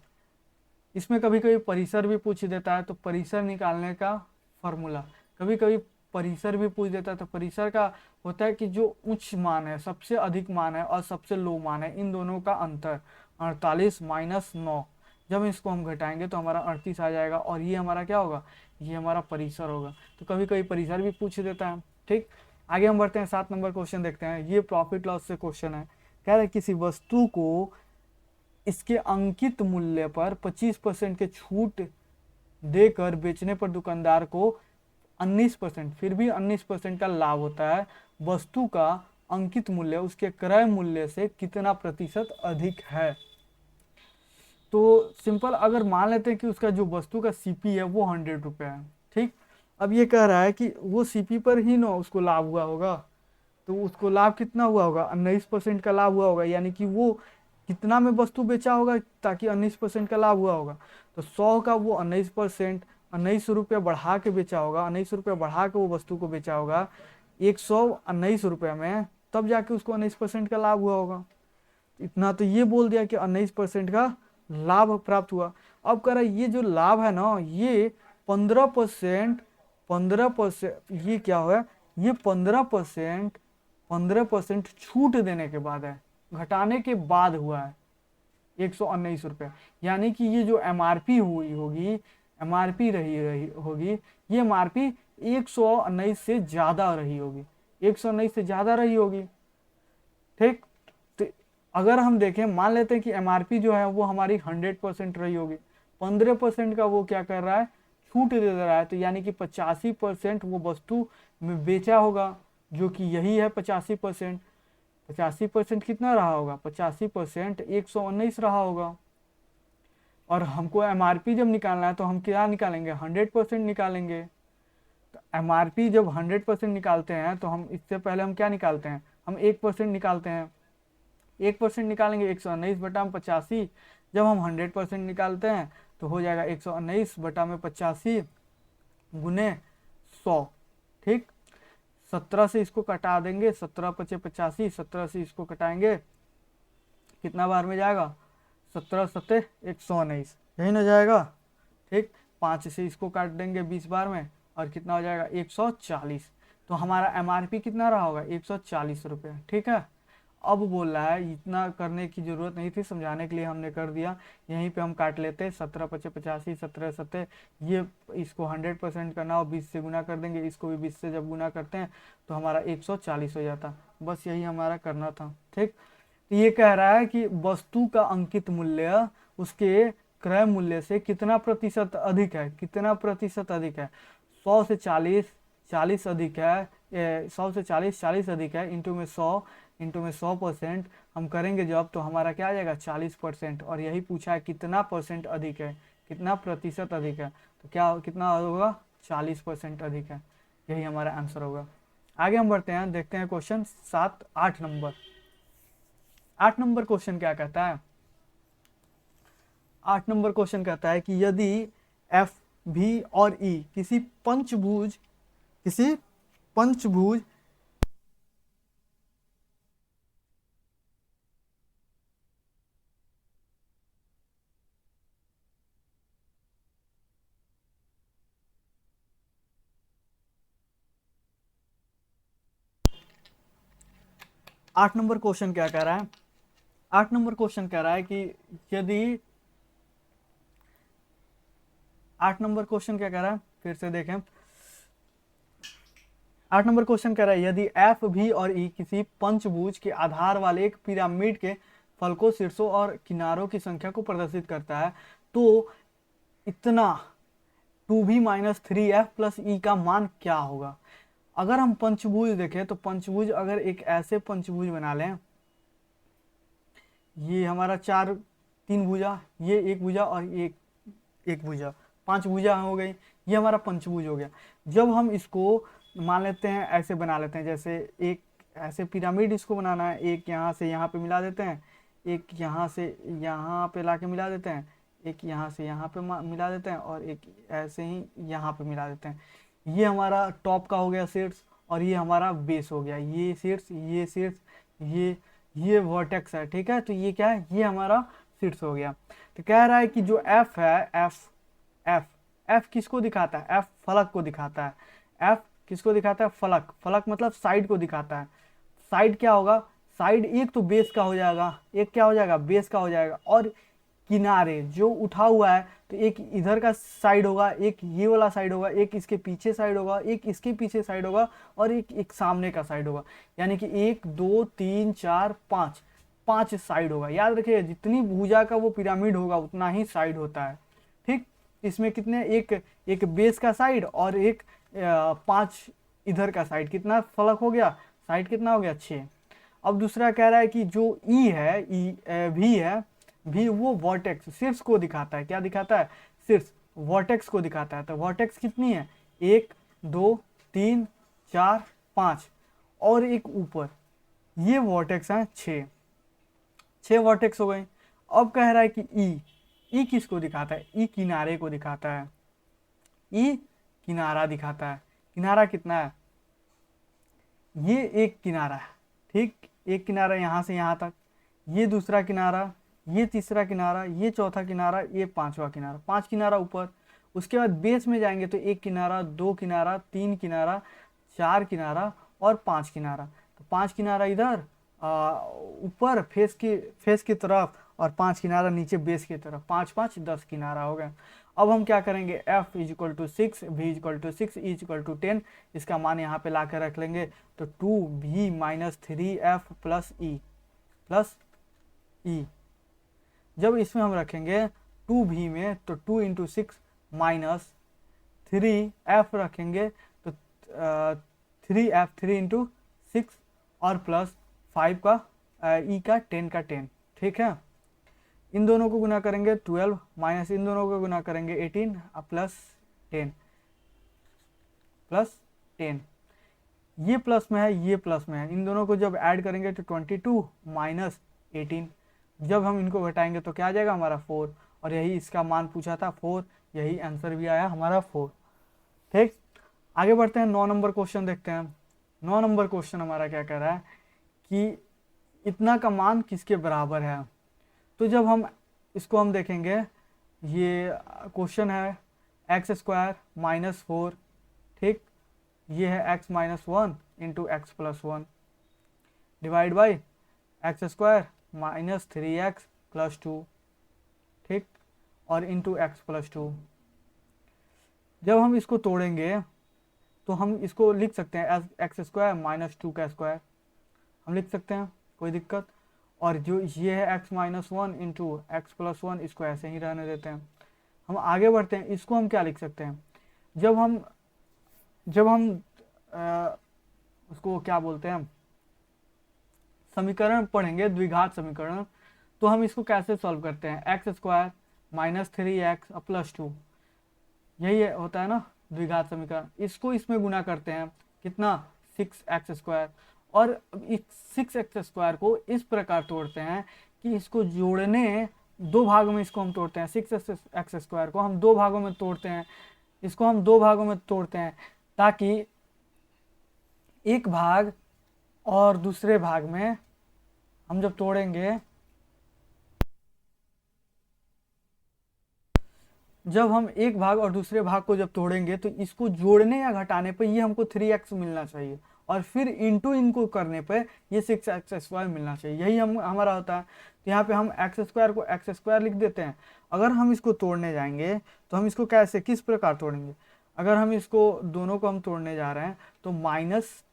इसमें कभी कभी परिसर भी पूछ देता है, तो परिसर निकालने का फॉर्मूला, कभी कभी परिसर भी पूछ देता है। तो परिसर का होता है कि जो उच्च मान है, सबसे अधिक मान है और सबसे लो मान है, इन दोनों का अंतर 48 माइनस 9, जब इसको हम घटाएंगे तो हमारा 38 आ जाएगा, और ये हमारा क्या होगा, ये हमारा परिसर होगा। तो कभी कभी परिसर भी पूछ देता है। ठीक, आगे हम बढ़ते हैं, 7 नंबर क्वेश्चन देखते हैं। ये प्रॉफिट लॉस से क्वेश्चन है। कह रहे किसी वस्तु को इसके अंकित मूल्य पर 25% के छूट देकर बेचने पर दुकानदार को 19%, फिर भी 19% का लाभ होता है। वस्तु का अंकित मूल्य उसके क्रय मूल्य से कितना प्रतिशत अधिक है। तो सिंपल, अगर मान लेते हैं कि उसका जो वस्तु का सीपी है वो 100 रुपये है। ठीक, अब ये कह रहा है कि वो सीपी पर ही ना उसको लाभ हुआ होगा, तो उसको लाभ कितना हुआ होगा, 19% का लाभ हुआ होगा, यानी कि वो कितना में वस्तु बेचा होगा ताकि 19% का लाभ हुआ होगा। तो 100 का वो 19%, 19 रुपये बढ़ा के बेचा होगा, 19 रुपये बढ़ा के वो वस्तु को बेचा होगा 119 रुपये में, तब जाके उसको 19% का लाभ हुआ होगा। इतना तो ये बोल दिया कि 19% का लाभ प्राप्त हुआ। अब कह रहा है ये जो लाभ है ना, ये 15%, 15% ये क्या हुआ, ये 15% छूट देने के बाद है, घटाने के बाद हुआ है 119 रुपये। यानी कि ये जो एमआरपी हुई होगी, एमआरपी रही होगी, ये एमआरपी 119 से ज्यादा रही होगी, 119 से ज्यादा रही होगी। ठीक, तो अगर हम देखें, मान लेते हैं कि एमआरपी जो है वो हमारी 100% रही होगी, 15% का वो क्या कर रहा है, छूट दे रहा है, तो यानी कि 85% वो वस्तु में बेचा होगा, जो कि यही है 85%। 85% कितना रहा होगा, 85% 119 रहा होगा। और हमको एमआरपी जब निकालना है तो हम क्या निकालेंगे, 100% निकालेंगे। तो एमआरपी जब 100% निकालते हैं तो हम इससे पहले हम क्या निकालते हैं, हम 1% निकालते हैं। 1% निकालेंगे 119 बटा में 85, जब हम 100% निकालते हैं तो हो जाएगा 119 बटा में 85 गुने 100। ठीक, 17 से इसको कटा देंगे, 17 पचे 85, 17 से इसको कटाएंगे, कितना बार में जाएगा, 17 सत्ते 119, यही ना जाएगा। ठीक, 5 से इसको काट देंगे 20 बार में, और कितना हो जाएगा 140। तो हमारा एमआरपी कितना रहा होगा, 140 रुपये। ठीक है, अब बोल रहा है, इतना करने की जरूरत नहीं थी, समझाने के लिए हमने कर दिया। यहीं पे हम काट लेते, 17 पचे 85, 17 सत्ते, ये इसको 100% करना हो 20 से गुना कर देंगे, इसको भी 20 से जब गुना करते हैं तो हमारा 140 हो जाता। बस यही हमारा करना था। ठीक, तो ये कह रहा है कि वस्तु का अंकित मूल्य उसके क्रय मूल्य से कितना प्रतिशत अधिक है, कितना प्रतिशत अधिक है, 100 से 40, 40 अधिक है, 100 से 40, 40 अधिक है, इंटू में 100, इंटू में 100% हम करेंगे जब, तो हमारा क्या आ जाएगा 40%। और यही पूछा है कितना परसेंट अधिक है, कितना प्रतिशत अधिक है, तो क्या कितना होगा, 40% अधिक है, यही हमारा आंसर होगा। आगे हम बढ़ते हैं, देखते हैं क्वेश्चन 8 नंबर। 8 नंबर क्वेश्चन क्या कहता है, 8 नंबर क्वेश्चन कहता है कि यदि एफ भी और ई किसी पंचभुज 8 नंबर क्वेश्चन क्या कह रहा है, 8 नंबर क्वेश्चन कह रहा है कि यदि 8 नंबर क्वेश्चन क्या कह रहा है, फिर से देखें। 8 नंबर क्वेश्चन कह रहा है यदि एफ भी और ई किसी पंचभुज के आधार वाले एक पिरामिड के फलकों, शीर्षों और किनारों की संख्या को प्रदर्शित करता है तो इतना 2b-3f प्लस ई का मान क्या होगा। अगर हम पंचभुज देखें तो पंचभुज, अगर एक ऐसे पंचभुज बना लें, ये हमारा चार, तीन भुजा, ये एक भुजा और ये एक भुजा, 5 भुजा हो गई, ये हमारा पंचभुज हो गया। जब हम इसको मान लेते हैं ऐसे बना लेते हैं, जैसे एक ऐसे पिरामिड इसको बनाना है, एक यहाँ से यहाँ पे मिला देते हैं, एक यहाँ से यहाँ पे लाके मिला देते हैं, एक यहाँ से यहाँ पे मिला देते हैं और एक ऐसे ही यहाँ पे मिला देते हैं। ये हमारा टॉप का हो गया शीर्ष और ये हमारा बेस हो गया, ये शीर्ष, ये शीर्ष, ये वर्टेक्स है, ठीक है। तो ये क्या है, ये हमारा शीर्ष हो गया। तो कह रहा है कि जो एफ है, एफ किसको दिखाता है, एफ फलक को दिखाता है। एफ किसको दिखाता है, फलक। फलक मतलब साइड को दिखाता है। साइड क्या होगा, साइड एक तो बेस का हो जाएगा, एक क्या हो जाएगा, बेस का हो जाएगा, और किनारे जो उठा हुआ है तो एक इधर का साइड होगा, एक ये वाला साइड होगा, एक इसके पीछे साइड होगा, एक इसके पीछे साइड होगा और एक सामने का साइड होगा। यानी कि 1 2 3 4 5 5 साइड होगा। याद रखिए जितनी भुजा का वो पिरामिड होगा उतना ही साइड होता है, ठीक। इसमें कितने, एक बेस का साइड और एक 5 इधर का साइड, कितना फलक हो गया, साइड कितना हो गया, 6। अब दूसरा कह रहा है कि जो ई है, भी है, भी वो वर्टेक्स शीर्ष को दिखाता है। क्या दिखाता है, शीर्ष वर्टेक्स को दिखाता है। तो वर्टेक्स कितनी है, 1 2 3 4 5 और एक ऊपर, ये वर्टेक्स है 6 वर्टेक्स हो गए। अब कह रहा है कि ई किसको दिखाता है, ई किनारे को दिखाता है। ई किनारा दिखाता है। किनारा कितना है, ये एक किनारा है, ठीक। एक किनारा यहाँ से यहाँ तक, ये दूसरा किनारा, ये तीसरा किनारा, ये चौथा किनारा, ये पांचवा किनारा, 5 किनारा ऊपर। उसके बाद बेस में जाएंगे तो 1 किनारा, 2 किनारा, 3 किनारा, 4 किनारा और 5 किनारा। तो 5 किनारा इधर ऊपर फेस की तरफ और 5 किनारा नीचे बेस की तरफ, 5 5 10 किनारा हो गया। अब हम क्या करेंगे, f = 6, v = 6, e = 10, इसका मान यहाँ पे ला कर रख लेंगे। तो 2b-3f प्लस ई, जब इसमें हम रखेंगे 2v में तो 2 × 6 माइनस 3f रखेंगे तो 3f, 3 × 6 और प्लस 5 का e का 10 का 10, ठीक है। इन दोनों को गुना करेंगे 12 माइनस इन दोनों को गुना करेंगे 18 प्लस 10 ये प्लस में है, ये प्लस में है। इन दोनों को जब ऐड करेंगे तो 22 माइनस 18, जब हम इनको घटाएंगे तो क्या आ जाएगा हमारा 4, और यही इसका मान पूछा था 4, यही आंसर भी आया हमारा 4, ठीक। आगे बढ़ते हैं, 9 नंबर क्वेश्चन देखते हैं। 9 नंबर क्वेश्चन हमारा क्या कह रहा है कि इतना का मान किसके बराबर है। तो जब हम इसको हम देखेंगे, ये क्वेश्चन है x² - 4, ठीक। ये है x - 1 × x + 1 divide by x² - 3x + 2, ठीक, और इंटू x + 2। जब हम इसको तोड़ेंगे तो हम इसको लिख सकते हैं x² - 2 का स्क्वायर, हम लिख सकते हैं, कोई दिक्कत। और जो ये है x - 1 × x + 1, इसको ऐसे ही रहने देते हैं। हम आगे बढ़ते हैं, इसको हम क्या लिख सकते हैं, जब हम उसको क्या बोलते हैं, समीकरण पढ़ेंगे, द्विघात समीकरण, तो हम इसको कैसे सॉल्व करते हैं, x² - 3x + 2, यही होता है ना द्विघात समीकरण। इसको इसमें गुना करते हैं, कितना, 6x², और इस 6x² को इस प्रकार तोड़ते हैं कि इसको जोड़ने, 2 भागों में इसको हम तोड़ते हैं। 6x² को हम 2 भागों में तोड़ते हैं, इसको हम 2 भागों में तोड़ते हैं ताकि एक भाग और दूसरे भाग में हम जब तोड़ेंगे, जब हम एक भाग और दूसरे भाग को जब तोड़ेंगे तो इसको जोड़ने या घटाने पर ये हमको 3x मिलना चाहिए और फिर इंटू इनको करने पे ये 6x² मिलना चाहिए, यही हम हमारा होता है। तो यहाँ पे हम x² को x² लिख देते हैं। अगर हम इसको तोड़ने जाएंगे तो हम इसको कैसे किस प्रकार तोड़ेंगे, अगर हम इसको दोनों को हम तोड़ने जा रहे हैं तो माइनस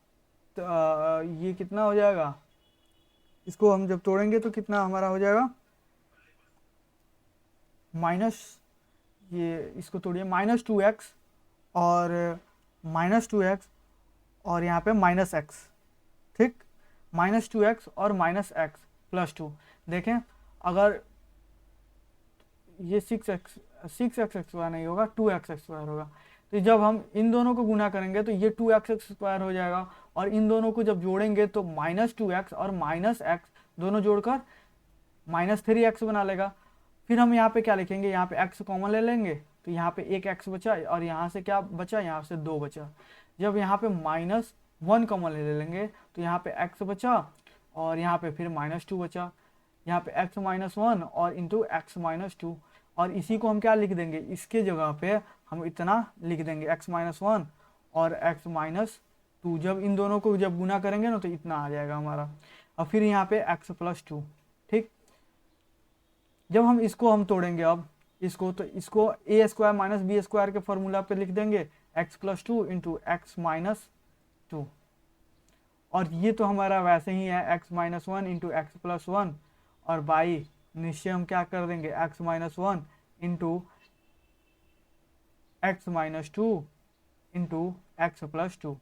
ये कितना हो जाएगा, इसको हम जब तोड़ेंगे तो कितना हमारा हो जाएगा, माइनस, ये इसको तोड़िए -2x और -2x और यहाँ पे -x, ठीक, -2x और -x + 2। देखें अगर ये 6x² नहीं होगा, 2x² होगा। तो जब हम इन दोनों को गुना करेंगे तो ये 2x² हो जाएगा, और इन दोनों को जब जोड़ेंगे तो -2x और -x दोनों जोड़कर -3x बना लेगा। फिर हम यहाँ पे क्या लिखेंगे, यहाँ पे x कॉमन ले लेंगे तो यहाँ पे एक x बचा, और यहाँ से क्या बचा, यहाँ से 2 बचा। जब यहाँ पे -1 कॉमन ले लेंगे तो यहाँ पे x बचा, और यहाँ पे फिर -2 बचा। यहाँ पे x -1 और इंटू x -2, और इसी को हम क्या लिख देंगे, इसके जगह पे हम इतना लिख देंगे x -1 और x -2। जब इन दोनों को जब गुना करेंगे ना तो इतना आ जाएगा हमारा, और फिर यहाँ पे x + 2, ठीक। जब हम इसको हम तोड़ेंगे अब इसको, तो इसको a² - b² के फॉर्मूला पे लिख देंगे x + 2 इंटू x -2, और ये तो हमारा वैसे ही है x -1 इंटू x + 1, और बाई निश्चय हम क्या कर देंगे x -1 into x -2 into x + 2।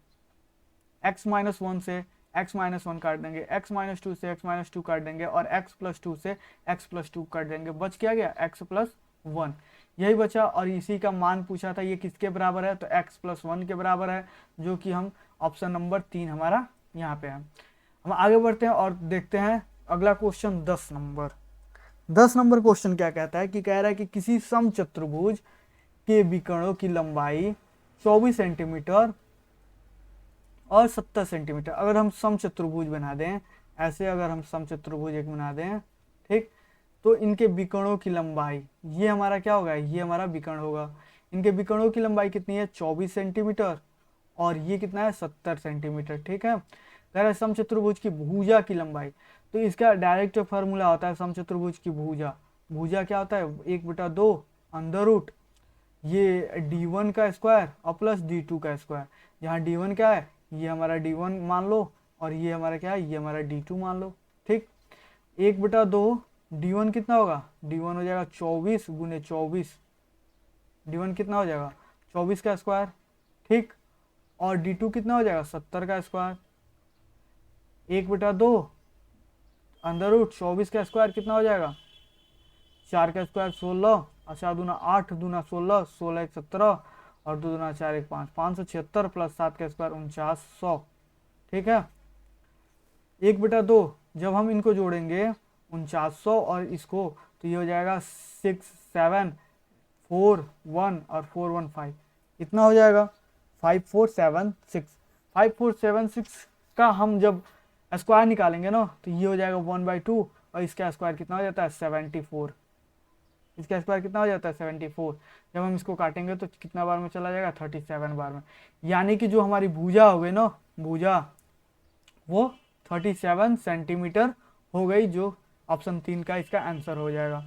x -1 से x -1 काट देंगे, x -2 से x -2 काट देंगे, और x + 2 से x + 2 काट देंगे। बच क्या गया, x + 1, यही बचा। और इसी का मान पूछा था, ये किसके बराबर है, तो x + 1 के बराबर है, जो कि हम ऑप्शन नंबर 3 हमारा यहाँ पे है। हम आगे बढ़ते हैं और देखते हैं अगला क्वेश्चन 10 नंबर। 10 नंबर क्वेश्चन क्या कहता है, कि कह रहा है कि किसी समचतुर्भुज के विकर्णों की लंबाई 24 सेंटीमीटर और 70 सेंटीमीटर। अगर हम समचतुर्भुज बना दें ऐसे, अगर हम समचतुर्भुज एक बना दें, ठीक, तो इनके विकर्णों की लंबाई, ये हमारा क्या होगा, ये हमारा विकर्ण होगा। इनके विकर्णों की लंबाई कितनी है, 24 सेंटीमीटर, और ये कितना है, 70 सेंटीमीटर, ठीक है। कह रहा है समचतुर्भुज की भुजा की लंबाई, तो इसका डायरेक्ट फार्मूला होता है समचतुर्भुज की भुजा। भुजा क्या होता है, 1/2 अंडर रूट ये d1 का स्क्वायर और प्लस d2 का स्क्वायर। जहाँ d1 क्या है, ये हमारा d1 मान लो, और ये हमारा क्या है, ये हमारा d2 मान लो, ठीक। 1/2 d1 कितना होगा, d1 हो जाएगा 24 गुने 24, d1 कितना हो जाएगा 24 का स्क्वायर, ठीक, और d2 कितना हो जाएगा 70 का स्क्वायर। 1/2 अंडर रूट 24 का स्क्वायर कितना हो जाएगा, 4 का स्क्वायर 16, और 4 दूना 8 दूना 16, 16 1 17, और 2 दूना 4 1 5, 576 प्लस 7 का स्क्वायर 4900, ठीक है। 1/2 जब हम इनको जोड़ेंगे 4900 और इसको, तो ये हो जाएगा 6 7 4 1 और 4 1 5, इतना हो जाएगा 5476। 5476 का हम जब स्क्वायर निकालेंगे ना तो ये हो जाएगा 1/2, और इसका स्क्वायर कितना हो जाता है 74, इसका स्क्वायर कितना हो जाता है 74। जब हम इसको काटेंगे तो कितना बार में चला जाएगा, 37 बार में। यानी कि जो हमारी भुजा हो गई ना, भुजा वो 37 सेंटीमीटर हो गई, जो ऑप्शन 3 का इसका आंसर हो जाएगा।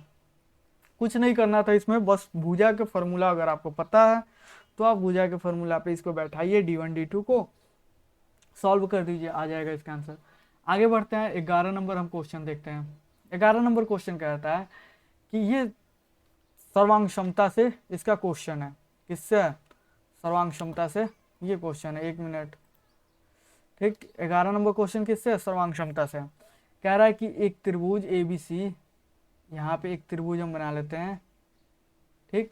कुछ नहीं करना था इसमें, बस भुजा के फॉर्मूला अगर आपको पता है तो आप भुजा के फॉर्मूला पे इसको बैठाइए, d1 d2 को सॉल्व कर दीजिए, आ जाएगा इसका आंसर। आगे बढ़ते हैं, 11 नंबर हम क्वेश्चन देखते हैं। 11 नंबर क्वेश्चन कहता है कि ये सर्वांग क्षमता से इसका क्वेश्चन है, किससे, सर्वांग क्षमता से ये क्वेश्चन है। 1 मिनट, ठीक। 11 नंबर क्वेश्चन किससे, सर्वांग क्षमता से। कह रहा है कि एक त्रिभुज ABC, यहाँ पे एक त्रिभुज हम बना लेते हैं, ठीक,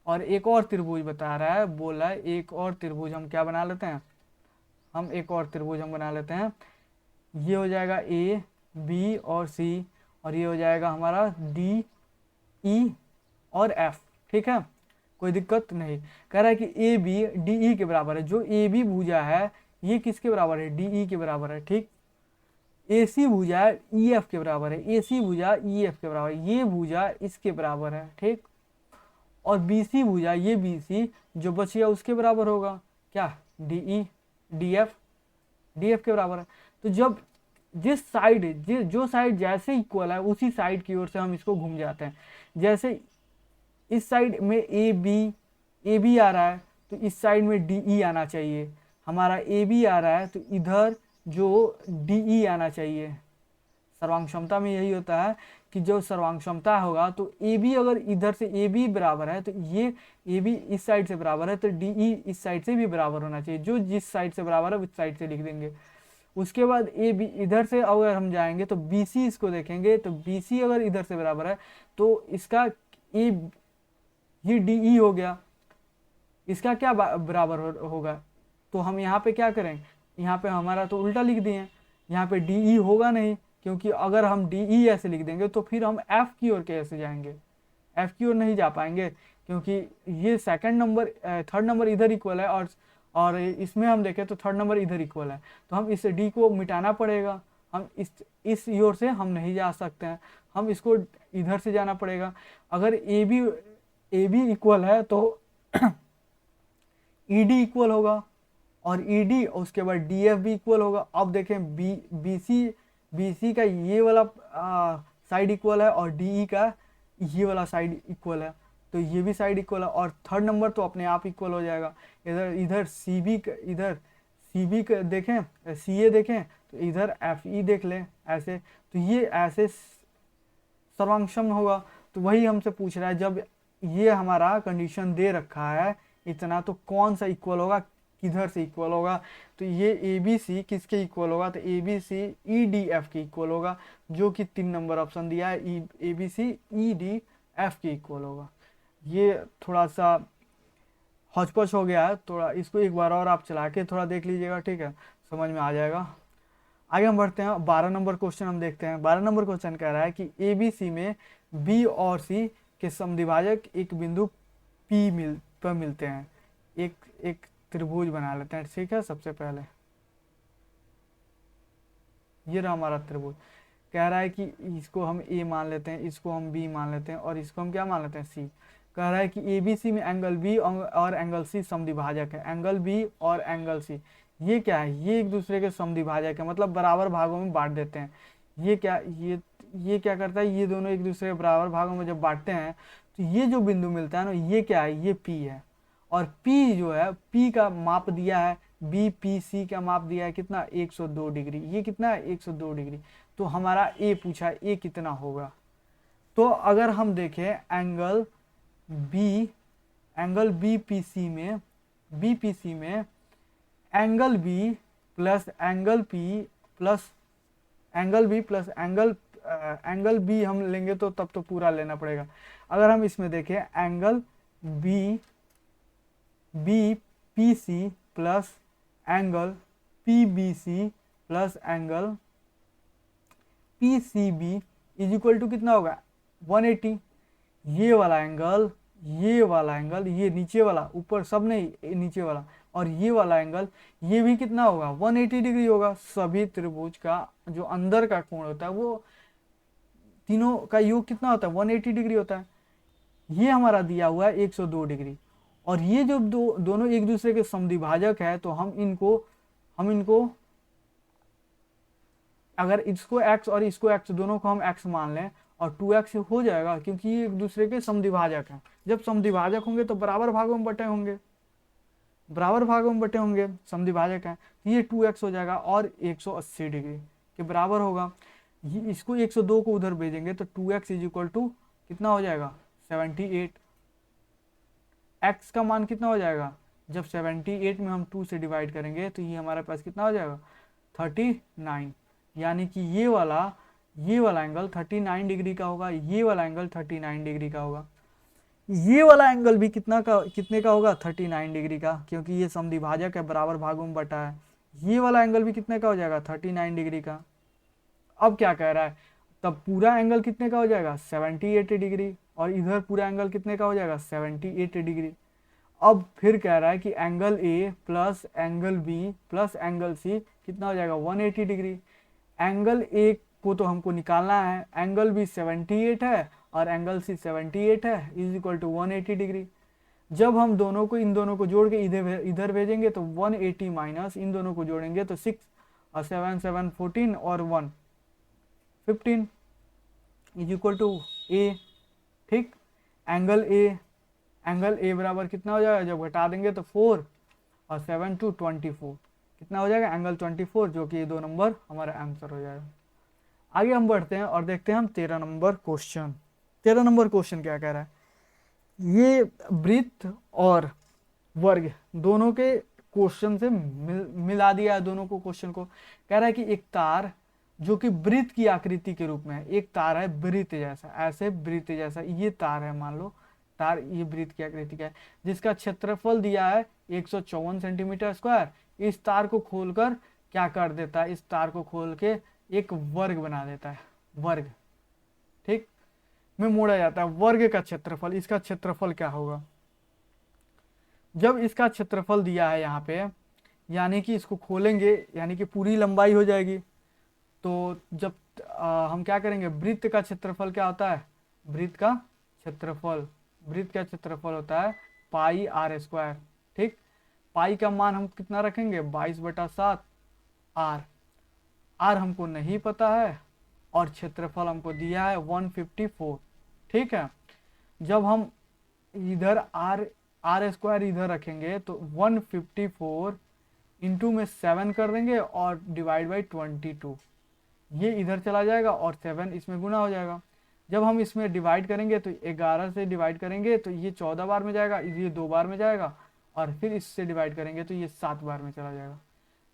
और एक और त्रिभुज बता रहा है, बोला है एक और त्रिभुज हम क्या बना लेते हैं, हम एक और त्रिभुज हम बना लेते हैं। ये हो जाएगा A B और C, और ये हो जाएगा हमारा D E और F, ठीक है, कोई दिक्कत नहीं। कह रहा है कि AB DE के बराबर है। जो AB भुजा है ये किसके बराबर है, DE के बराबर है, ठीक। AC भुजा है EF के बराबर है, AC भुजा EF के बराबर है, ये भुजा इसके बराबर है, ठीक। और BC भुजा, ये BC जो बचिया उसके बराबर होगा क्या, DE DF, DF के बराबर है। तो जब जिस साइड जो साइड जैसे इक्वल है उसी साइड की ओर से हम इसको घूम जाते हैं। जैसे इस साइड में ए बी आ रहा है तो इस साइड में डी ई आना चाहिए। हमारा ए बी आ रहा है तो इधर जो डी ई आना चाहिए। सर्वांग क्षमता में यही होता है कि जो सर्वांग क्षमता होगा तो ए बी अगर इधर से ए बी बराबर है तो ये ए बी इस साइड से बराबर है तो डी ई इस साइड से भी बराबर होना चाहिए। जो जिस साइड से बराबर है उस साइड से लिख देंगे। उसके बाद ए बी इधर से अगर हम जाएंगे तो बी सी इसको देखेंगे तो बी सी अगर इधर से बराबर है तो इसका ए ये डी ई हो गया। इसका क्या बराबर होगा। तो हम यहाँ पे क्या करें, यहाँ पे हमारा तो उल्टा लिख दिए, यहाँ पे डी ई होगा नहीं, क्योंकि अगर हम डी ई ऐसे लिख देंगे तो फिर हम एफ की ओर कैसे जाएंगे, एफ की ओर नहीं जा पाएंगे, क्योंकि ये सेकंड नंबर थर्ड नंबर इधर इक्वल है और इसमें हम देखें तो थर्ड नंबर इधर इक्वल है। तो हम इस डी को मिटाना पड़ेगा। हम इस ओर से हम नहीं जा सकते हैं, हम इसको इधर से जाना पड़ेगा। अगर ए बी इक्वल है तो ई डी इक्वल होगा और ई डी उसके बाद डी एफ भी इक्वल होगा। अब देखें बी सी का ये वाला साइड इक्वल है और डी ई का ये वाला साइड इक्वल है, तो ये भी साइड इक्वल है और थर्ड नंबर तो अपने आप इक्वल हो जाएगा। इधर सी बी देखें, सी ए देखें तो इधर एफ ई देख लें ऐसे, तो ये ऐसे सर्वांगक्षम होगा। तो वही हमसे पूछ रहा है, जब ये हमारा कंडीशन दे रखा है इतना तो कौन सा इक्वल होगा, किधर से इक्वल होगा। तो ये ए बी सी किसके इक्वल होगा, तो A B C E D F के इक्वल होगा, जो कि 3 नंबर ऑप्शन दिया है, A B C E D F के इक्वल होगा। ये थोड़ा सा हौच-पौच हो गया है, थोड़ा इसको एक बार और आप चला के थोड़ा देख लीजिएगा, ठीक है, समझ में आ जाएगा। आगे हम बढ़ते हैं, 12 नंबर क्वेश्चन हम देखते हैं। 12 नंबर क्वेश्चन कह रहा है कि ए बी सी में बी और सी के समद्विभाजक एक बिंदु पी पर मिलते हैं। एक त्रिभुज बना लेते हैं, ठीक है। सबसे पहले ये रहा हमारा त्रिभुज। कह रहा है कि इसको हम ए मान लेते हैं, इसको हम बी मान लेते हैं और इसको हम क्या मान लेते हैं, सी। कह रहा है कि ए बी सी में एंगल बी और एंगल सी समद्विभाजक है। एंगल बी और एंगल सी ये क्या है, ये एक दूसरे के समद्विभाजक है, मतलब बराबर भागों में बांट देते हैं। ये क्या करता है, ये दोनों एक दूसरे के बराबर भागों में जब बांटते हैं तो ये जो बिंदु मिलता है ना, ये क्या है, ये पी है। और पी जो है, पी का माप दिया है, बी पी सी का माप दिया है कितना, 102 डिग्री। ये कितना है, 102 डिग्री। तो हमारा ए पूछा है, ए कितना होगा। तो अगर हम देखें एंगल बी पी सी में angle B plus angle P plus angle B हम लेंगे तो तब तो पूरा लेना पड़ेगा। अगर हम इसमें देखें angle B P C plus angle P B C plus angle P C B is equal to कितना होगा, 180। ये वाला एंगल ये नीचे वाला, ऊपर सब नहीं, नीचे वाला, और ये वाला एंगल ये भी कितना होगा, 180 डिग्री होगा। सभी त्रिभुज का जो अंदर का कोण होता है वो तीनों का योग कितना होता है, 180 डिग्री होता है। ये हमारा दिया हुआ है 102 डिग्री। और ये जो दोनों एक दूसरे के समद्विभाजक है, तो हम इनको अगर इसको x और इसको x दोनों को हम x मान लें और 2x हो जाएगा, क्योंकि ये एक दूसरे के समद्विभाजक हैं। जब समद्विभाजक होंगे तो बराबर भागों में बटे होंगे, समद्विभाजक हैं, तो ये 2x हो जाएगा और 180 डिग्री के बराबर होगा। ये इसको 102 को उधर भेजेंगे तो 2x इज इक्वल टू कितना हो जाएगा, 78। x का मान कितना हो जाएगा, जब 78 में हम 2 से डिवाइड करेंगे तो ये हमारे पास कितना हो जाएगा, 39। यानी कि ये वाला एंगल 39 डिग्री का होगा, ये वाला एंगल 39 डिग्री का होगा। ये वाला एंगल भी कितने का होगा, 39 डिग्री का, क्योंकि ये समद्विभाजक है, बराबर भागों में बटा है। ये वाला एंगल भी कितने का हो जाएगा, 39 डिग्री का। अब क्या कह रहा है, तब पूरा एंगल कितने का हो जाएगा, 78 डिग्री, और इधर पूरा एंगल कितने का हो जाएगा, 78 डिग्री। अब फिर कह रहा है कि angle A plus angle B plus angle C कितना हो जाएगा, 180 डिग्री। एंगल ए को तो हमको निकालना है, एंगल बी 78 है और एंगल सी 78 है, इज इक्वल टू 180 डिग्री। जब हम इन दोनों को जोड़ के इधर भेजेंगे तो 180 माइनस इन दोनों को जोड़ेंगे तो और 7 7 14 और 1 15 इज इक्वल टू ए। ठीक, एंगल ए बराबर कितना हो जाएगा, जब घटा देंगे तो 4 और 7 टू 24 कितना हो जाएगा, एंगल 24, जो कि 2 नंबर हमारा आंसर हो जाएगा। आगे हम बढ़ते हैं और देखते हैं हम 13 नंबर क्वेश्चन। 13 नंबर क्वेश्चन क्या कह रहा है, ये वृत्त और वर्ग दोनों के क्वेश्चन से मिला दिया है दोनों को क्वेश्चन को। कह रहा है कि एक तार जो कि वृत्त की आकृति के रूप में है, एक तार है वृत्त जैसा, ऐसे वृत्त जैसा ये तार है, मान लो तार ये वृत्त की आकृति का है, जिसका क्षेत्रफल दिया है 154 सेंटीमीटर स्क्वायर। इस तार को खोलकर क्या कर देता है, इस तार को खोल के एक वर्ग बना देता है, वर्ग ठीक में मोड़ा जाता है। वर्ग का क्षेत्रफल, इसका क्षेत्रफल क्या होगा, जब इसका क्षेत्रफल दिया है यहाँ पे, यानी कि इसको खोलेंगे यानी कि पूरी लंबाई हो जाएगी। तो जब हम क्या करेंगे, वृत्त का क्षेत्रफल क्या होता है, वृत्त का क्षेत्रफल होता है पाई आर स्क्वायर। ठीक, पाई का मान हम कितना रखेंगे, 22/7 आर। आर हमको नहीं पता है और क्षेत्रफल हमको दिया है 154। ठीक है, जब हम इधर आर स्क्वायर इधर रखेंगे तो 154 इंटू में 7 कर देंगे और डिवाइड बाई 22, ये इधर चला जाएगा और 7 इसमें गुना हो जाएगा। जब हम इसमें डिवाइड करेंगे तो 11 से डिवाइड करेंगे तो ये 14 बार में जाएगा, ये 2 बार में जाएगा, और फिर इससे डिवाइड करेंगे तो ये 7 बार में चला जाएगा।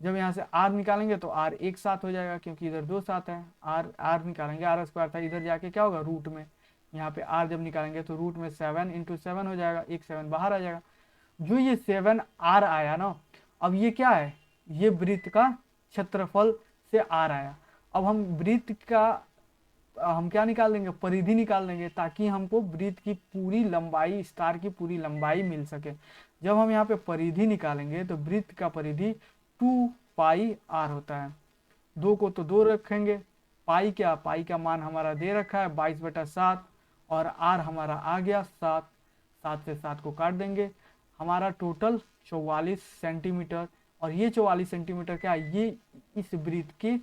जब यहाँ से आर निकालेंगे तो आर एक साथ हो जाएगा, क्योंकि इधर 2 साथ है। आर निकालेंगे, आर स्क्वायर था, इधर जाके क्या होगा, रूट में, यहाँ पे आर जब निकालेंगे तो रूट में 7 इंटू 7 हो जाएगा, एक 7 बाहर आ जाएगा। जो ये 7 आर आया ना, अब ये क्या है, ये वृत्त का क्षेत्रफल से आर आया। अब हम वृत्त का हम क्या निकाल देंगे, परिधि निकाल देंगे, ताकि हमको वृत्त की पूरी लंबाई, स्टार की पूरी लंबाई मिल सके। जब हम यहाँ पे परिधि निकालेंगे तो वृत्त का परिधि 2 पाई आर होता है। 2 को तो 2 रखेंगे, पाई का मान हमारा दे रखा है 22/7 और आर हमारा आ गया 7। 7 से 7 को काट देंगे, हमारा टोटल 44 सेंटीमीटर। और ये 44 सेंटीमीटर क्या है, ये इस वृत्त के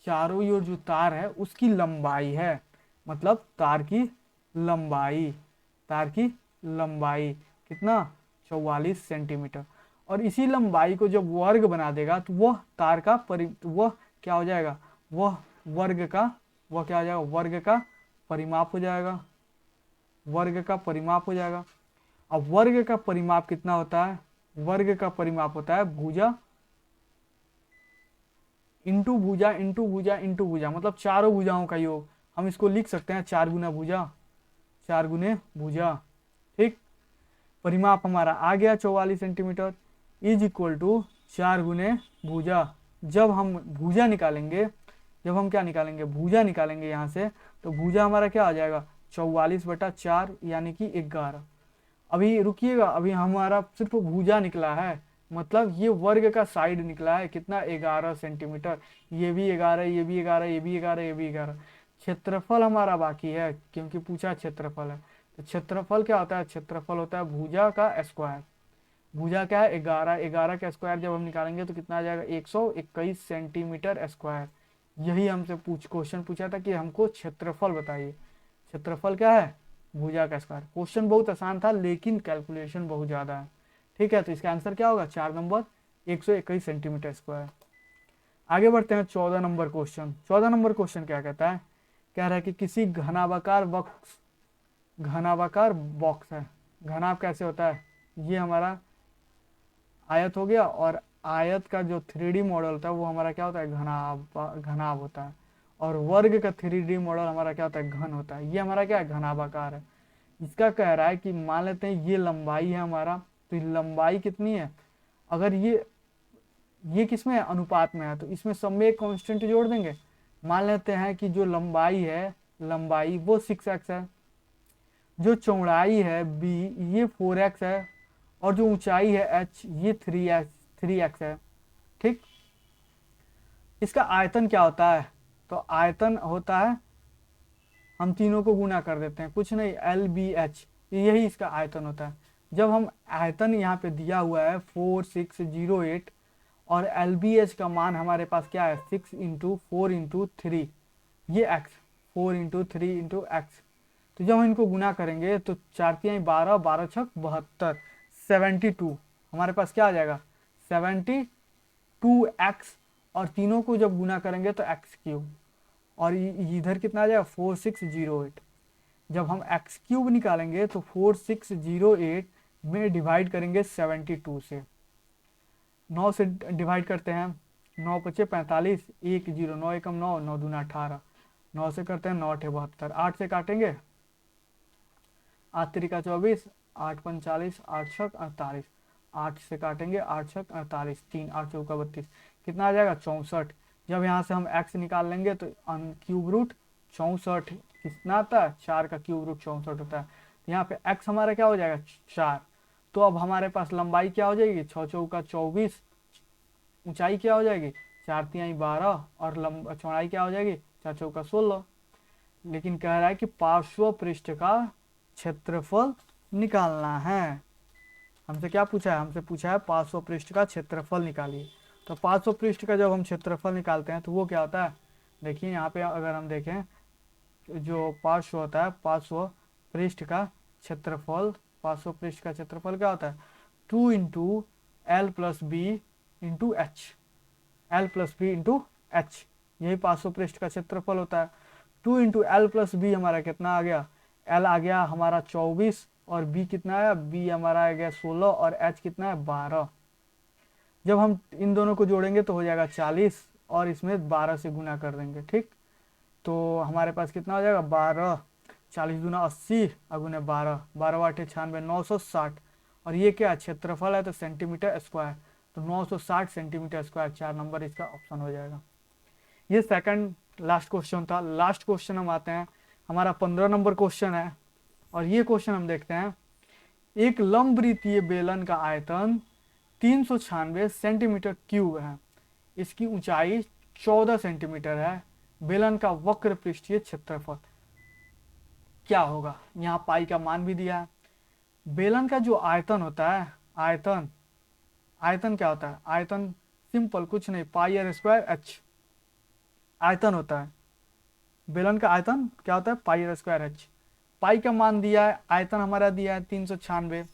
चारों ओर जो तार है उसकी लंबाई है, मतलब तार की लंबाई कितना, 44 सेंटीमीटर। और इसी लंबाई को जब वर्ग बना देगा तो वह तार का वह क्या हो जाएगा, वह वर्ग का परिमाप हो जाएगा, अब वर्ग का परिमाप कितना होता है, वर्ग का परिमाप होता है भुजा इंटू भुजा, मतलब चारों भुजाओं का योग। हम इसको लिख सकते हैं 4 गुने भुजा। ठीक, परिमाप हमारा आ गया 44 सेंटीमीटर इज इक्वल टू 4 गुने भुजा। जब हम भुजा निकालेंगे, भुजा निकालेंगे यहाँ से, तो भुजा हमारा क्या आ जाएगा, 44/4 यानी कि 11। अभी रुकिएगा, अभी हमारा सिर्फ भुजा निकला है, मतलब ये वर्ग का साइड निकला है कितना, 11 सेंटीमीटर। ये भी 11, ये भी 11, ये भी 11, ये भी 11। क्षेत्रफल हमारा बाकी है, क्योंकि पूछा क्षेत्रफल है। तो क्षेत्रफल क्या होता है, क्षेत्रफल होता है भुजा का स्क्वायर। भुजा क्या है, 11 का स्क्वायर जब हम निकालेंगे तो कितना आ जाएगा, 121 सेंटीमीटर स्क्वायर। यही हमसे क्वेश्चन पूछा था कि हमको क्षेत्रफल बताइए। क्षेत्रफल क्या है, भुजा का स्क्वायर। क्वेश्चन बहुत आसान था लेकिन कैलकुलेशन बहुत ज्यादा है। ठीक है, तो इसका आंसर क्या होगा, 4 नंबर 121 सेंटीमीटर स्क्वायर। आगे बढ़ते हैं 14 नंबर क्वेश्चन। 14 नंबर क्वेश्चन क्या कहता है, कह रहा है कि किसी घनाभाकार बॉक्स है। घनाभ कैसे होता है, ये हमारा आयत हो गया, और आयत का जो 3D मॉडल होता है वो हमारा क्या होता है, घनाभ होता है। और वर्ग का 3D मॉडल हमारा क्या होता है, घन होता है। ये हमारा क्या है, घनाभाकार है। इसका कह रहा है कि मान लेते हैं ये लंबाई है हमारा, तो लंबाई कितनी है, अगर ये किसमें है, अनुपात में है, तो इसमें सब में एक कांस्टेंट जोड़ देंगे। मान लेते हैं कि जो लंबाई वो 6x है, जो चौड़ाई है b ये 4x है, और जो ऊंचाई है h ये 3x है। ठीक, इसका आयतन क्या होता है, तो आयतन होता है, हम तीनों को गुना कर देते हैं, कुछ नहीं, LBH, यही इसका आयतन होता है। जब हम आयतन यहाँ पे दिया हुआ है 4608 और LBH का मान हमारे पास क्या है 6 इंटू 4 इंटू 3, ये x 4 इंटू 3 इंटू एक्स। तो जब हम इनको गुना करेंगे तो 4 तिहाई 12, 12 छक 72, 72 हमारे पास क्या आ जाएगा 72x, और तीनों को जब गुना करेंगे तो एक्स क्यूब, और इधर कितना आ जाएगा 4608। जब हम एक्स क्यूब निकालेंगे तो 4608 में डिवाइड करेंगे 72 से, 9 से डिवाइड करते हैं, 9 पचे 45, 1 0, 9 एकम 9, 9 दूना 18, 9 से करते हैं 9 72, 8 से काटेंगे 8 तिरिका 24, 8 45, 8 छक 48, 8 से काटेंगे 8 छक 48, 3 8 चौका 32, कितना आ जाएगा 64। जब यहाँ से हम x निकाल लेंगे तो क्यूब रूट 64 कितना आता है 4 का क्यूब रूट 64 होता है। तो यहाँ पे x हमारा क्या हो जाएगा 4। तो अब हमारे पास लंबाई क्या हो जाएगी 6 चौका 24, ऊंचाई क्या हो जाएगी 4 तिहाई 12, और चौड़ाई क्या हो जाएगी 4 चौका 16। लेकिन कह रहा है कि पार्श्व पृष्ठ का क्षेत्रफल निकालना है। हमसे क्या पूछा है, हमसे पूछा है पार्श्व पृष्ठ का क्षेत्रफल निकालिए। तो पार्श्व पृष्ठ का जब हम क्षेत्रफल निकालते हैं तो वो क्या होता है, देखिए यहाँ पे अगर हम देखें जो पार्श्व होता है, पार्श्व पृष्ठ का क्षेत्रफल, पार्श्व पृष्ठ का क्षेत्रफल क्या होता है 2 into L plus B into H, L plus B into H, यही पार्श्व पृष्ठ का क्षेत्रफल होता है। 2 इंटू एल प्लस बी हमारा कितना आ गया, एल आ गया हमारा 24, और बी कितना है, बी हमारा आ गया 16, और एच कितना है 12। जब हम इन दोनों को जोड़ेंगे तो हो जाएगा 40, और इसमें 12 से गुना कर देंगे, ठीक। तो हमारे पास कितना हो जाएगा 12, 40 दूना 80, अगुने 12, 12 आठे 96, 960, और ये क्या क्षेत्रफल है तो सेंटीमीटर स्क्वायर, तो 960 सेंटीमीटर स्क्वायर, 4 नंबर इसका ऑप्शन हो जाएगा। ये सेकंड लास्ट क्वेश्चन था। लास्ट क्वेश्चन हम आते हैं, हमारा 15 नंबर क्वेश्चन है, और ये क्वेश्चन हम देखते हैं। एक लंबवृत्तीय बेलन का आयतन 396 सेंटीमीटर क्यूब है, इसकी ऊंचाई 14 सेंटीमीटर है, बेलन का वक्र पृष्ठीय क्षेत्रफल क्या होगा। यहाँ पाई का मान भी दिया है। बेलन का जो आयतन होता है, आयतन, आयतन क्या होता है, आयतन सिंपल कुछ नहीं, पाई आर स्क्वायर एच आयतन होता है। बेलन का आयतन क्या होता है पाई आर स्क्वायर एच। पाई का मान दिया है, आयतन हमारा दिया है 396,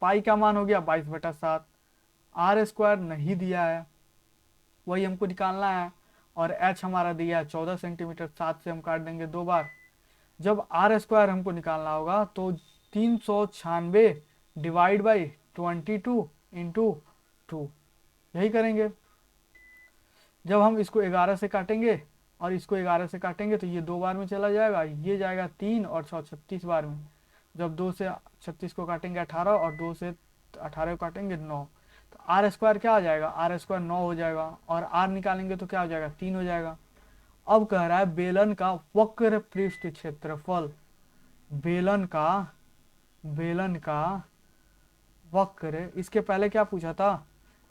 पाई का मान हो गया 22/7, आर स्क्वायर नहीं दिया है, वही हमको निकालना है, और एच हमारा दिया है 14 सेंटीमीटर, 7 से हम काट देंगे 2 बार। जब आर स्क्वायर हमको निकालना होगा तो 396 डिवाइड बाई 22 इंटू 2, यही करेंगे। जब हम इसको 11 से काटेंगे और इसको 11 से काटेंगे तो ये 2 बार में चला जाएगा, ये जाएगा 3 और 6 36 बार में। जब 2 से 36 को काटेंगे 18, और 2 से 18 को काटेंगे 9, तो आर स्क्वायर क्या आ जाएगा, आर स्क्वायर 9 हो जाएगा, और आर निकालेंगे तो क्या हो जाएगा 3 हो जाएगा। अब कह रहा है बेलन का वक्र पृष्ठ क्षेत्रफल, बेलन का वक्र, इसके पहले क्या पूछा था,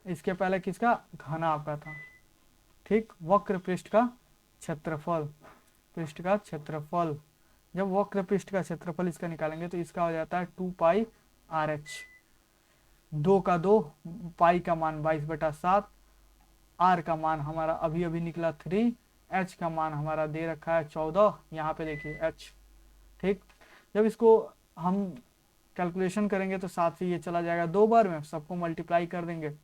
इसके पहले किसका घनाभ का था, ठीक। वक्र पृष्ठ का क्षेत्रफल, पृष्ठ का क्षेत्रफल, जब वक्र पृष्ठ का क्षेत्रफल इसका निकालेंगे तो इसका हो जाता है 2 पाई आर एच, 2 का 2, पाई का मान 22/7, आर का मान हमारा अभी अभी निकला 3, एच का मान हमारा दे रखा है 14, यहाँ पे देखिए एच, ठीक। जब इसको हम कैलकुलेशन करेंगे तो 7 से ये चला जाएगा 2 बार में, सबको मल्टीप्लाई कर देंगे,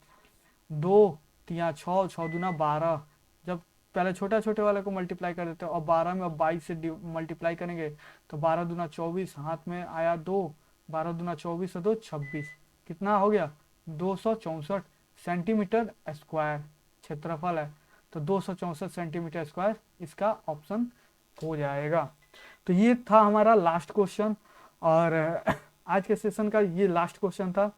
2 तिया 6, 6 दूना 12, जब पहले छोटा छोटे वाले को मल्टीप्लाई कर देते हैं, और 12 में अब 22 से मल्टीप्लाई करेंगे तो 12 दूना 24, हाथ में आया 2, 12 दूना 24 और 2 26, कितना हो गया 264 सेंटीमीटर स्क्वायर क्षेत्रफल है, तो 264 सेंटीमीटर स्क्वायर इसका ऑप्शन हो जाएगा। तो ये था हमारा लास्ट क्वेश्चन, और आज के सेशन का ये लास्ट क्वेश्चन था।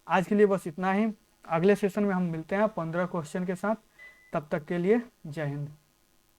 आज के लिए बस इतना ही, अगले सेशन में हम मिलते हैं 15 क्वेश्चन के साथ, तब तक के लिए जय हिंद।